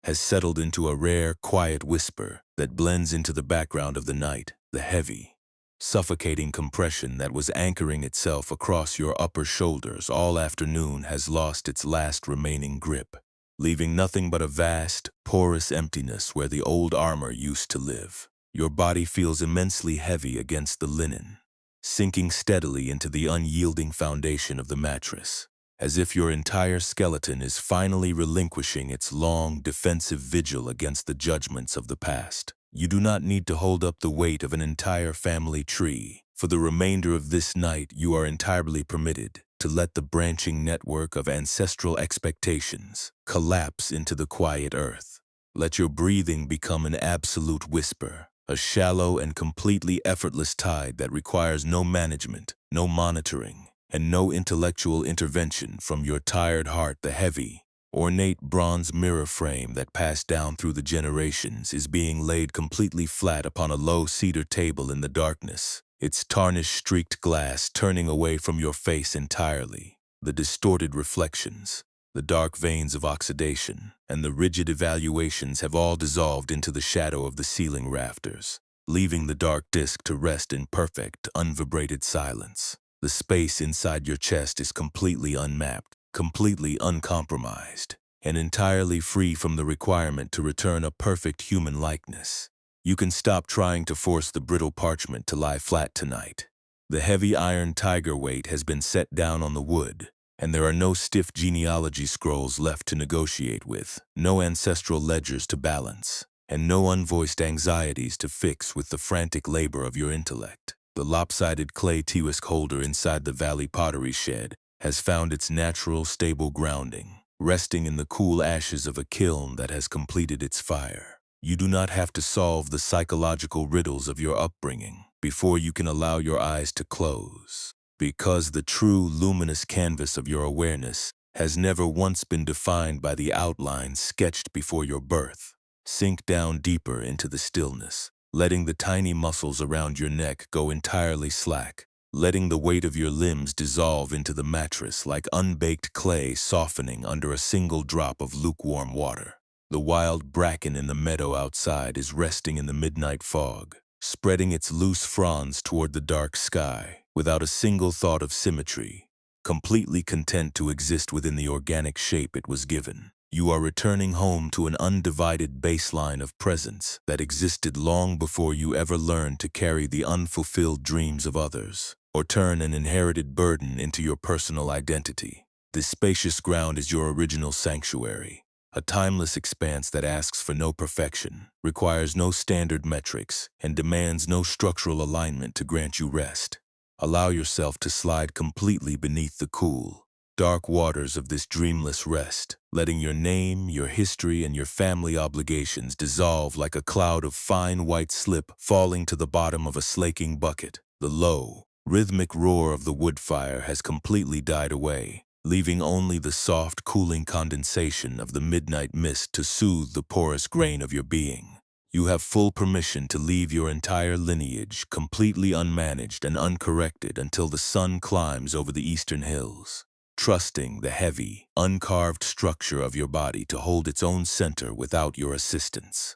has settled into a rare, quiet whisper that blends into the background of the night. The heavy, suffocating compression that was anchoring itself across your upper shoulders all afternoon has lost its last remaining grip, leaving nothing but a vast, porous emptiness where the old armor used to live. Your body feels immensely heavy against the linen, sinking steadily into the unyielding foundation of the mattress, as if your entire skeleton is finally relinquishing its long, defensive vigil against the judgments of the past. You do not need to hold up the weight of an entire family tree. For the remainder of this night, you are entirely permitted to let the branching network of ancestral expectations collapse into the quiet earth. Let your breathing become an absolute whisper, a shallow and completely effortless tide that requires no management, no monitoring, and no intellectual intervention from your tired heart. The heavy, ornate bronze mirror frame that passed down through the generations is being laid completely flat upon a low cedar table in the darkness, its tarnished streaked glass turning away from your face entirely. The distorted reflections, the dark veins of oxidation, and the rigid evaluations have all dissolved into the shadow of the ceiling rafters, leaving the dark disk to rest in perfect, unvibrated silence. The space inside your chest is completely unmapped, completely uncompromised, and entirely free from the requirement to return a perfect human likeness. You can stop trying to force the brittle parchment to lie flat tonight. The heavy iron tiger weight has been set down on the wood, and there are no stiff genealogy scrolls left to negotiate with, no ancestral ledgers to balance, and no unvoiced anxieties to fix with the frantic labor of your intellect. The lopsided clay Tewisk holder inside the valley pottery shed has found its natural, stable grounding, resting in the cool ashes of a kiln that has completed its fire. You do not have to solve the psychological riddles of your upbringing before you can allow your eyes to close, because the true, luminous canvas of your awareness has never once been defined by the outlines sketched before your birth. Sink down deeper into the stillness, letting the tiny muscles around your neck go entirely slack, letting the weight of your limbs dissolve into the mattress like unbaked clay softening under a single drop of lukewarm water. The wild bracken in the meadow outside is resting in the midnight fog, spreading its loose fronds toward the dark sky, without a single thought of symmetry, completely content to exist within the organic shape it was given. You are returning home to an undivided baseline of presence that existed long before you ever learned to carry the unfulfilled dreams of others, or turn an inherited burden into your personal identity. This spacious ground is your original sanctuary, a timeless expanse that asks for no perfection, requires no standard metrics, and demands no structural alignment to grant you rest. Allow yourself to slide completely beneath the cool, dark waters of this dreamless rest, letting your name, your history, and your family obligations dissolve like a cloud of fine white slip falling to the bottom of a slaking bucket. The low, rhythmic roar of the wood fire has completely died away, leaving only the soft, cooling condensation of the midnight mist to soothe the porous grain of your being. You have full permission to leave your entire lineage completely unmanaged and uncorrected until the sun climbs over the eastern hills, trusting the heavy, uncarved structure of your body to hold its own center without your assistance.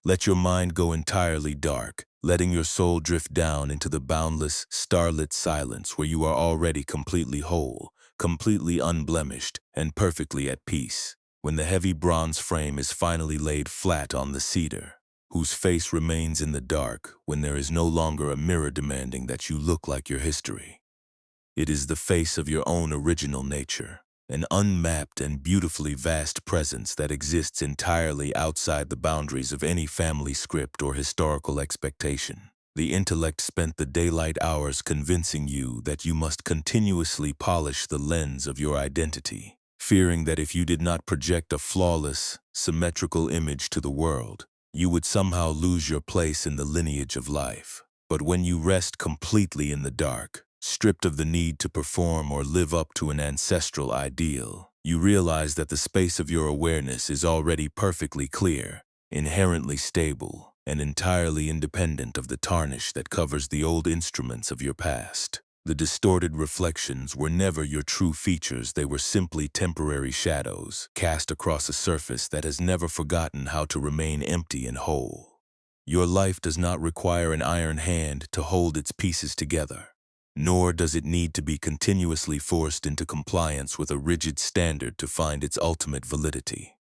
Let your mind go entirely dark, letting your soul drift down into the boundless, starlit silence where you are already completely whole, completely unblemished, and perfectly at peace. When the heavy bronze frame is finally laid flat on the cedar, whose face remains in the dark when there is no longer a mirror demanding that you look like your history. It is the face of your own original nature, an unmapped and beautifully vast presence that exists entirely outside the boundaries of any family script or historical expectation. The intellect spent the daylight hours convincing you that you must continuously polish the lens of your identity, fearing that if you did not project a flawless, symmetrical image to the world, you would somehow lose your place in the lineage of life. But when you rest completely in the dark, stripped of the need to perform or live up to an ancestral ideal, you realize that the space of your awareness is already perfectly clear, inherently stable, and entirely independent of the tarnish that covers the old instruments of your past. The distorted reflections were never your true features, they were simply temporary shadows, cast across a surface that has never forgotten how to remain empty and whole. Your life does not require an iron hand to hold its pieces together, nor does it need to be continuously forced into compliance with a rigid standard to find its ultimate validity.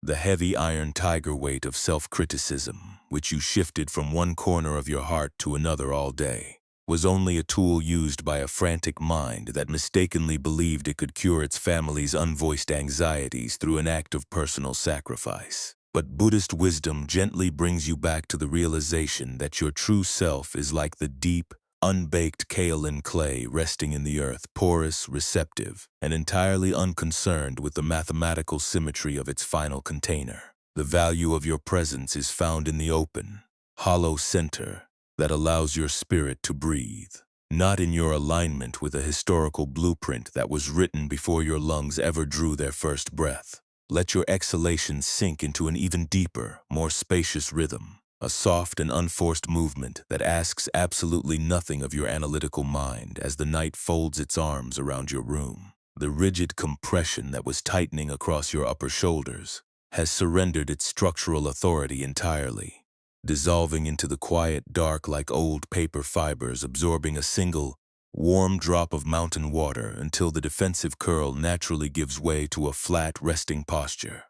The heavy iron tiger weight of self-criticism, which you shifted from one corner of your heart to another all day, was only a tool used by a frantic mind that mistakenly believed it could cure its family's unvoiced anxieties through an act of personal sacrifice. But Buddhist wisdom gently brings you back to the realization that your true self is like the deep, unbaked kaolin clay resting in the earth, porous, receptive, and entirely unconcerned with the mathematical symmetry of its final container. The value of your presence is found in the open, hollow center that allows your spirit to breathe, not in your alignment with a historical blueprint that was written before your lungs ever drew their first breath. Let your exhalations sink into an even deeper, more spacious rhythm, a soft and unforced movement that asks absolutely nothing of your analytical mind as the night folds its arms around your room. The rigid compression that was tightening across your upper shoulders has surrendered its structural authority entirely, dissolving into the quiet dark like old paper fibers, absorbing a single, warm drop of mountain water until the defensive curl naturally gives way to a flat, resting posture.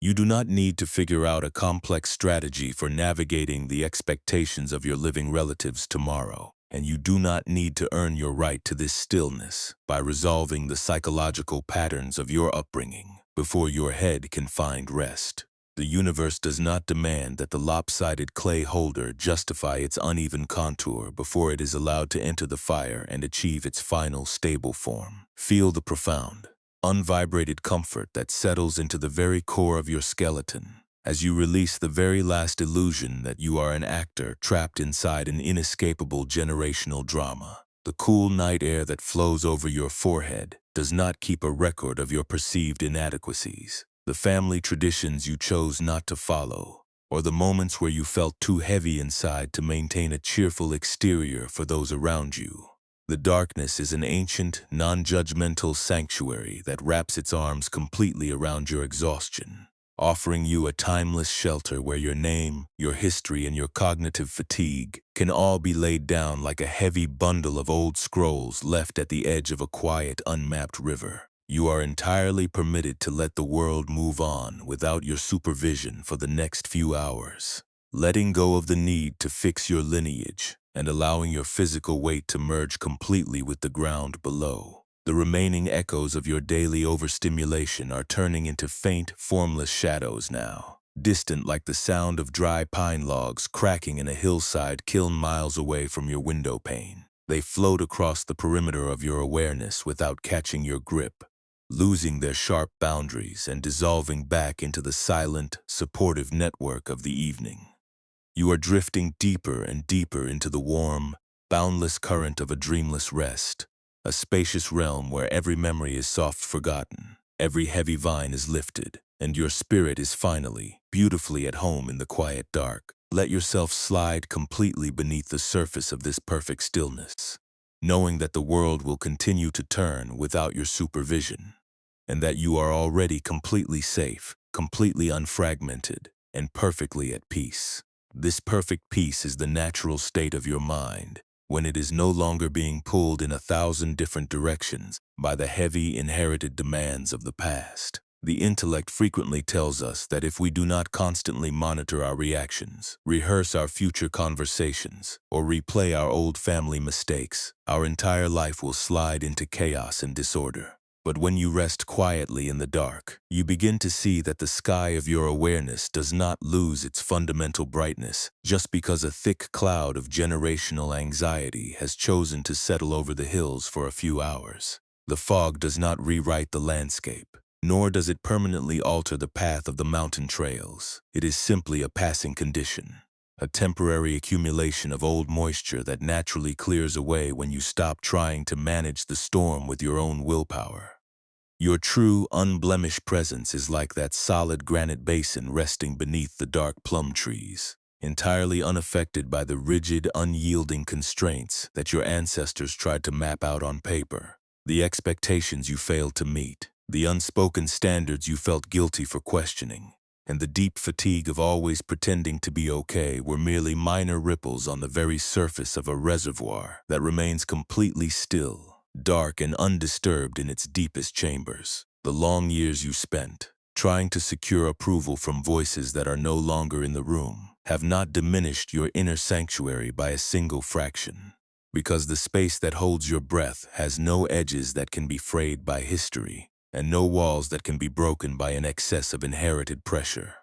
You do not need to figure out a complex strategy for navigating the expectations of your living relatives tomorrow, and you do not need to earn your right to this stillness by resolving the psychological patterns of your upbringing before your head can find rest. The universe does not demand that the lopsided clay holder justify its uneven contour before it is allowed to enter the fire and achieve its final stable form. Feel the profound, unvibrated comfort that settles into the very core of your skeleton as you release the very last illusion that you are an actor trapped inside an inescapable generational drama. The cool night air that flows over your forehead does not keep a record of your perceived inadequacies, the family traditions you chose not to follow, or the moments where you felt too heavy inside to maintain a cheerful exterior for those around you. The darkness is an ancient, non-judgmental sanctuary that wraps its arms completely around your exhaustion, offering you a timeless shelter where your name, your history, and your cognitive fatigue can all be laid down like a heavy bundle of old scrolls left at the edge of a quiet, unmapped river. You are entirely permitted to let the world move on without your supervision for the next few hours, letting go of the need to fix your lineage and allowing your physical weight to merge completely with the ground below. The remaining echoes of your daily overstimulation are turning into faint, formless shadows now, distant like the sound of dry pine logs cracking in a hillside kiln miles away from your window pane. They float across the perimeter of your awareness without catching your grip, losing their sharp boundaries and dissolving back into the silent, supportive network of the evening. You are drifting deeper and deeper into the warm, boundless current of a dreamless rest, a spacious realm where every memory is soft forgotten, every heavy vine is lifted, and your spirit is finally, beautifully at home in the quiet dark. Let yourself slide completely beneath the surface of this perfect stillness, knowing that the world will continue to turn without your supervision, and that you are already completely safe, completely unfragmented, and perfectly at peace. This perfect peace is the natural state of your mind, when it is no longer being pulled in 1,000 different directions by the heavy inherited demands of the past. The intellect frequently tells us that if we do not constantly monitor our reactions, rehearse our future conversations, or replay our old family mistakes, our entire life will slide into chaos and disorder. But when you rest quietly in the dark, you begin to see that the sky of your awareness does not lose its fundamental brightness just because a thick cloud of generational anxiety has chosen to settle over the hills for a few hours. The fog does not rewrite the landscape, nor does it permanently alter the path of the mountain trails. It is simply a passing condition, a temporary accumulation of old moisture that naturally clears away when you stop trying to manage the storm with your own willpower. Your true, unblemished presence is like that solid granite basin resting beneath the dark plum trees, entirely unaffected by the rigid, unyielding constraints that your ancestors tried to map out on paper, the expectations you failed to meet, the unspoken standards you felt guilty for questioning, and the deep fatigue of always pretending to be okay were merely minor ripples on the very surface of a reservoir that remains completely still, dark and undisturbed in its deepest chambers. The long years you spent trying to secure approval from voices that are no longer in the room have not diminished your inner sanctuary by a single fraction, because the space that holds your breath has no edges that can be frayed by history, and no walls that can be broken by an excess of inherited pressure.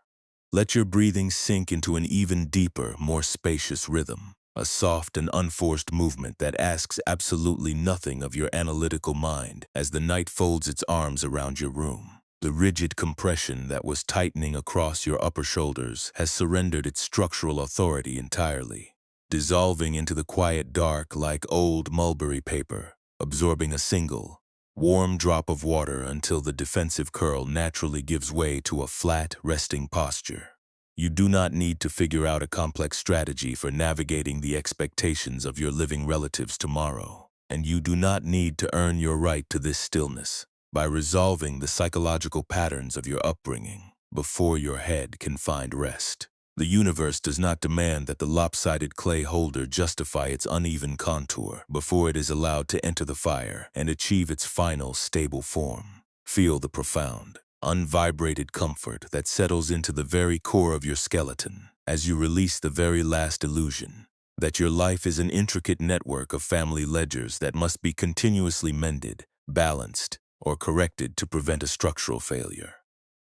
Let your breathing sink into an even deeper, more spacious rhythm, a soft and unforced movement that asks absolutely nothing of your analytical mind as the night folds its arms around your room. The rigid compression that was tightening across your upper shoulders has surrendered its structural authority entirely, dissolving into the quiet dark like old mulberry paper, absorbing a single, warm drop of water until the defensive curl naturally gives way to a flat, resting posture. You do not need to figure out a complex strategy for navigating the expectations of your living relatives tomorrow, and you do not need to earn your right to this stillness by resolving the psychological patterns of your upbringing before your head can find rest. The universe does not demand that the lopsided clay holder justify its uneven contour before it is allowed to enter the fire and achieve its final stable form. Feel the profound, unvibrated comfort that settles into the very core of your skeleton as you release the very last illusion that your life is an intricate network of family ledgers that must be continuously mended, balanced, or corrected to prevent a structural failure.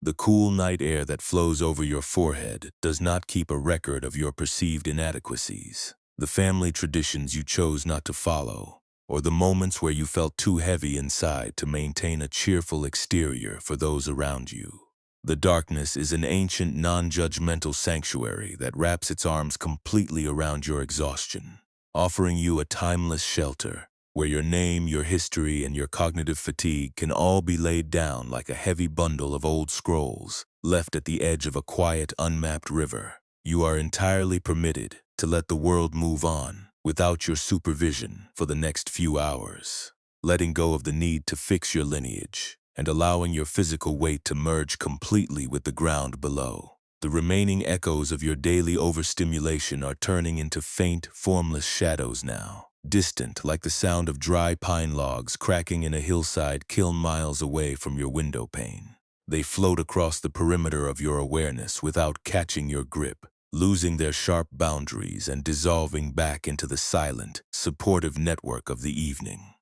The cool night air that flows over your forehead does not keep a record of your perceived inadequacies, the family traditions you chose not to follow, or the moments where you felt too heavy inside to maintain a cheerful exterior for those around you. The darkness is an ancient, non-judgmental sanctuary that wraps its arms completely around your exhaustion, offering you a timeless shelter where your name, your history, and your cognitive fatigue can all be laid down like a heavy bundle of old scrolls left at the edge of a quiet, unmapped river. You are entirely permitted to let the world move on without your supervision for the next few hours, letting go of the need to fix your lineage and allowing your physical weight to merge completely with the ground below. The remaining echoes of your daily overstimulation are turning into faint, formless shadows now, distant like the sound of dry pine logs cracking in a hillside kiln miles away from your window pane. They float across the perimeter of your awareness without catching your grip, losing their sharp boundaries and dissolving back into the silent, supportive network of the evening.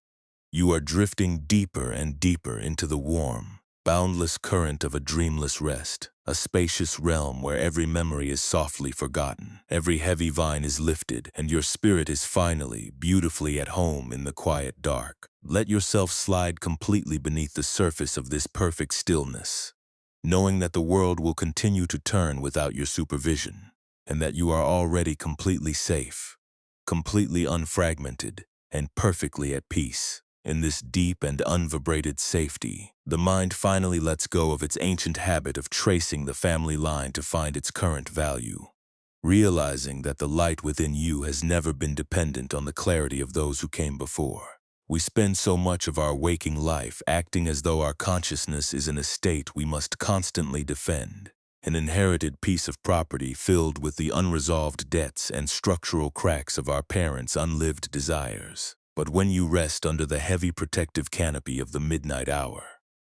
You are drifting deeper and deeper into the warm, boundless current of a dreamless rest, a spacious realm where every memory is softly forgotten, every heavy vine is lifted, and your spirit is finally, beautifully at home in the quiet dark. Let yourself slide completely beneath the surface of this perfect stillness, knowing that the world will continue to turn without your supervision, and that you are already completely safe, completely unfragmented, and perfectly at peace. In this deep and unvibrated safety, the mind finally lets go of its ancient habit of tracing the family line to find its current value, realizing that the light within you has never been dependent on the clarity of those who came before. We spend so much of our waking life acting as though our consciousness is an estate we must constantly defend, an inherited piece of property filled with the unresolved debts and structural cracks of our parents' unlived desires. But when you rest under the heavy protective canopy of the midnight hour,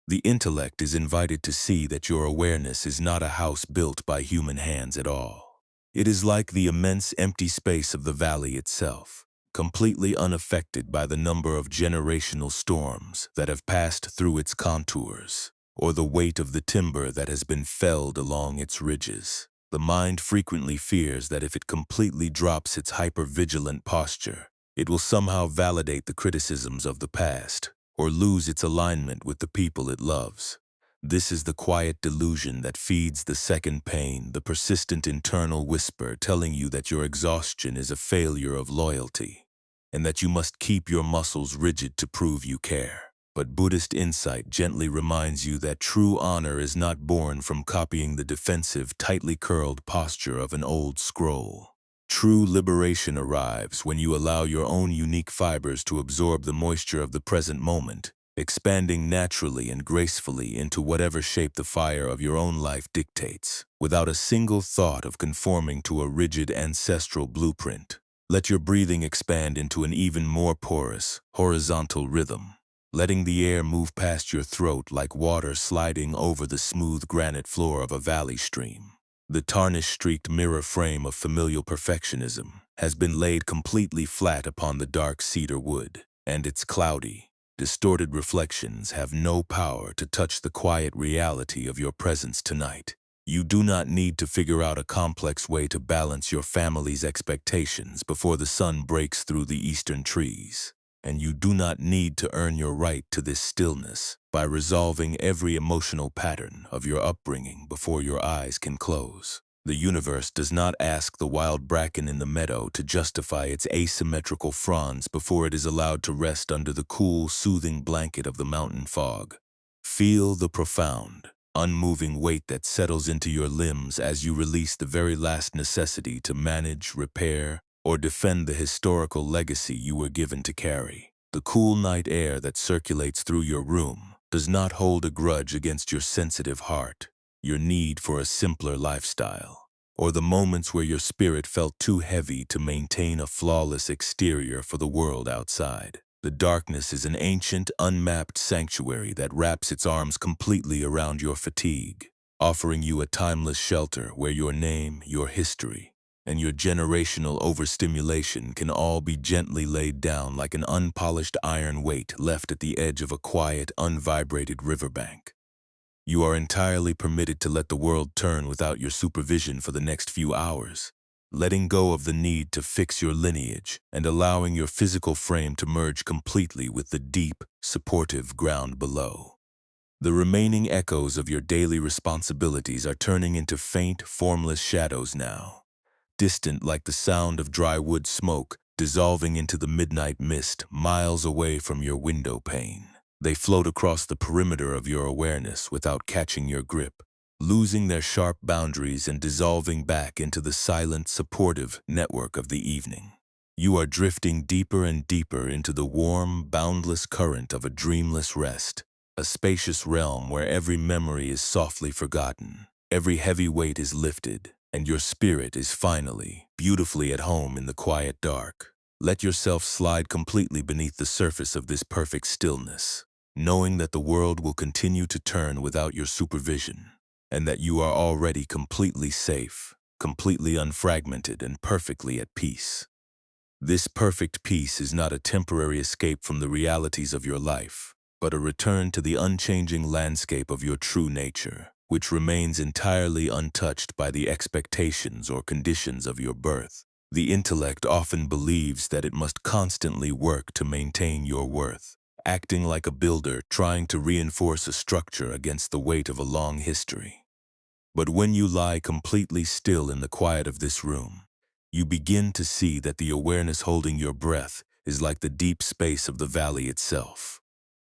the intellect is invited to see that your awareness is not a house built by human hands at all. It is like the immense empty space of the valley itself, completely unaffected by the number of generational storms that have passed through its contours, or the weight of the timber that has been felled along its ridges. The mind frequently fears that if it completely drops its hyper-vigilant posture, it will somehow validate the criticisms of the past, or lose its alignment with the people it loves. This is the quiet delusion that feeds the second pain, the persistent internal whisper telling you that your exhaustion is a failure of loyalty, and that you must keep your muscles rigid to prove you care. But Buddhist insight gently reminds you that true honor is not born from copying the defensive, tightly curled posture of an old scroll. True liberation arrives when you allow your own unique fibers to absorb the moisture of the present moment, expanding naturally and gracefully into whatever shape the fire of your own life dictates, without a single thought of conforming to a rigid ancestral blueprint. Let your breathing expand into an even more porous, horizontal rhythm, letting the air move past your throat like water sliding over the smooth granite floor of a valley stream. The tarnish-streaked mirror frame of familial perfectionism has been laid completely flat upon the dark cedar wood, and its cloudy, distorted reflections have no power to touch the quiet reality of your presence tonight. You do not need to figure out a complex way to balance your family's expectations before the sun breaks through the eastern trees. And you do not need to earn your right to this stillness by resolving every emotional pattern of your upbringing before your eyes can close. The universe does not ask the wild bracken in the meadow to justify its asymmetrical fronds before it is allowed to rest under the cool, soothing blanket of the mountain fog. Feel the profound, unmoving weight that settles into your limbs as you release the very last necessity to manage, repair, or defend the historical legacy you were given to carry. The cool night air that circulates through your room does not hold a grudge against your sensitive heart, your need for a simpler lifestyle, or the moments where your spirit felt too heavy to maintain a flawless exterior for the world outside. The darkness is an ancient, unmapped sanctuary that wraps its arms completely around your fatigue, offering you a timeless shelter where your name, your history, and your generational overstimulation can all be gently laid down like an unpolished iron weight left at the edge of a quiet, unvibrated riverbank. You are entirely permitted to let the world turn without your supervision for the next few hours, letting go of the need to fix your lineage and allowing your physical frame to merge completely with the deep, supportive ground below. The remaining echoes of your daily responsibilities are turning into faint, formless shadows now, distant like the sound of dry wood smoke dissolving into the midnight mist miles away from your window pane. They float across the perimeter of your awareness without catching your grip, losing their sharp boundaries and dissolving back into the silent, supportive network of the evening. You are drifting deeper and deeper into the warm, boundless current of a dreamless rest, a spacious realm where every memory is softly forgotten, every heavy weight is lifted, and your spirit is finally, beautifully at home in the quiet dark. Let yourself slide completely beneath the surface of this perfect stillness, knowing that the world will continue to turn without your supervision, and that you are already completely safe, completely unfragmented, and perfectly at peace. This perfect peace is not a temporary escape from the realities of your life, but a return to the unchanging landscape of your true nature, which remains entirely untouched by the expectations or conditions of your birth. The intellect often believes that it must constantly work to maintain your worth, acting like a builder trying to reinforce a structure against the weight of a long history. But when you lie completely still in the quiet of this room, you begin to see that the awareness holding your breath is like the deep space of the valley itself.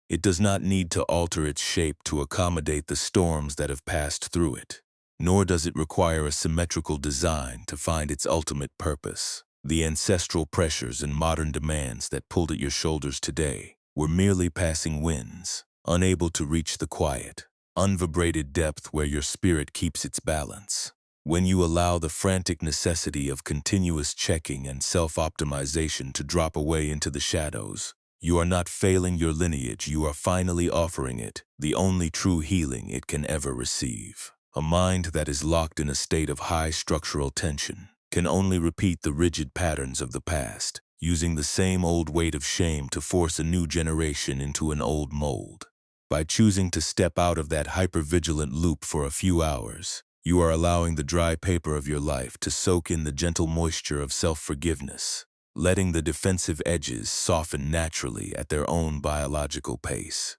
It does not need to alter its shape to accommodate the storms that have passed through it, nor does it require a symmetrical design to find its ultimate purpose. The ancestral pressures and modern demands that pulled at your shoulders today were merely passing winds, unable to reach the quiet, unvibrated depth where your spirit keeps its balance. When you allow the frantic necessity of continuous checking and self-optimization to drop away into the shadows, you are not failing your lineage, you are finally offering it the only true healing it can ever receive. A mind that is locked in a state of high structural tension can only repeat the rigid patterns of the past, using the same old weight of shame to force a new generation into an old mold. By choosing to step out of that hypervigilant loop for a few hours, you are allowing the dry paper of your life to soak in the gentle moisture of self-forgiveness, letting the defensive edges soften naturally at their own biological pace.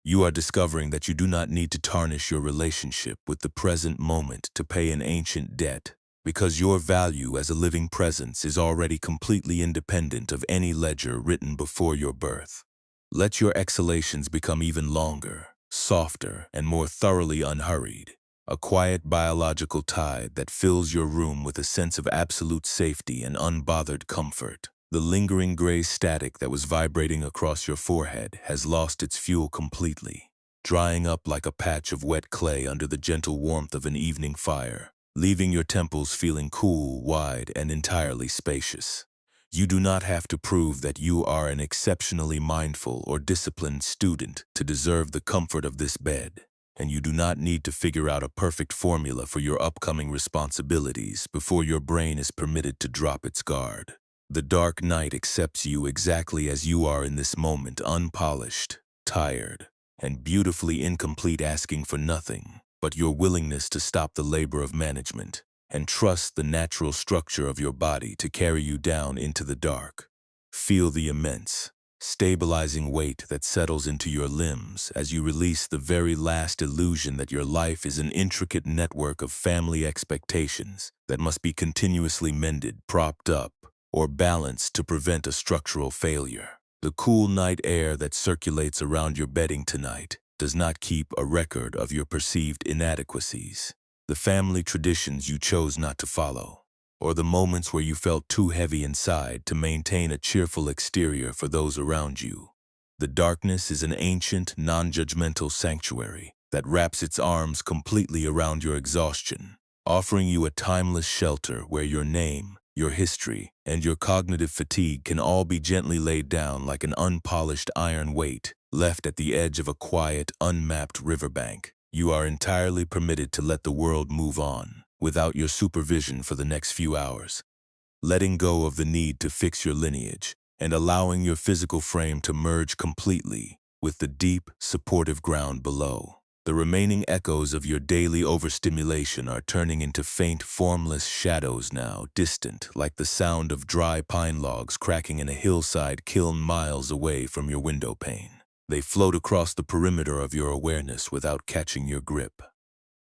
You are discovering that you do not need to tarnish your relationship with the present moment to pay an ancient debt, because your value as a living presence is already completely independent of any ledger written before your birth. Let your exhalations become even longer, softer, and more thoroughly unhurried. A quiet biological tide that fills your room with a sense of absolute safety and unbothered comfort. The lingering gray static that was vibrating across your forehead has lost its fuel completely, drying up like a patch of wet clay under the gentle warmth of an evening fire, leaving your temples feeling cool, wide, and entirely spacious. You do not have to prove that you are an exceptionally mindful or disciplined student to deserve the comfort of this bed, and you do not need to figure out a perfect formula for your upcoming responsibilities before your brain is permitted to drop its guard. The dark night accepts you exactly as you are in this moment, unpolished, tired, and beautifully incomplete, asking for nothing but your willingness to stop the labor of management and trust the natural structure of your body to carry you down into the dark. Feel the immense, stabilizing weight that settles into your limbs as you release the very last illusion that your life is an intricate network of family expectations that must be continuously mended, propped up, or balanced to prevent a structural failure. The cool night air that circulates around your bedding tonight does not keep a record of your perceived inadequacies, the family traditions you chose not to follow, or the moments where you felt too heavy inside to maintain a cheerful exterior for those around you. The darkness is an ancient, non-judgmental sanctuary that wraps its arms completely around your exhaustion, offering you a timeless shelter where your name, your history, and your cognitive fatigue can all be gently laid down like an unpolished iron weight left at the edge of a quiet, unmapped riverbank. You are entirely permitted to let the world move on without your supervision for the next few hours, letting go of the need to fix your lineage and allowing your physical frame to merge completely with the deep, supportive ground below. The remaining echoes of your daily overstimulation are turning into faint, formless shadows now, distant like the sound of dry pine logs cracking in a hillside kiln miles away from your window pane. They float across the perimeter of your awareness without catching your grip,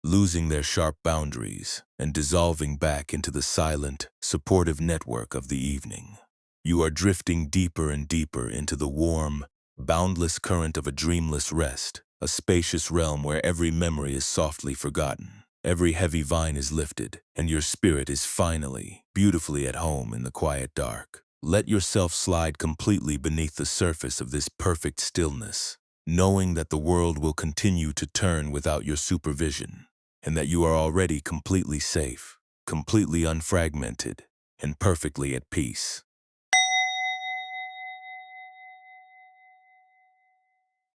losing their sharp boundaries and dissolving back into the silent, supportive network of the evening. You are drifting deeper and deeper into the warm, boundless current of a dreamless rest, a spacious realm where every memory is softly forgotten, every heavy vine is lifted, and your spirit is finally, beautifully at home in the quiet dark. Let yourself slide completely beneath the surface of this perfect stillness, knowing that the world will continue to turn without your supervision, and that you are already completely safe, completely unfragmented, and perfectly at peace.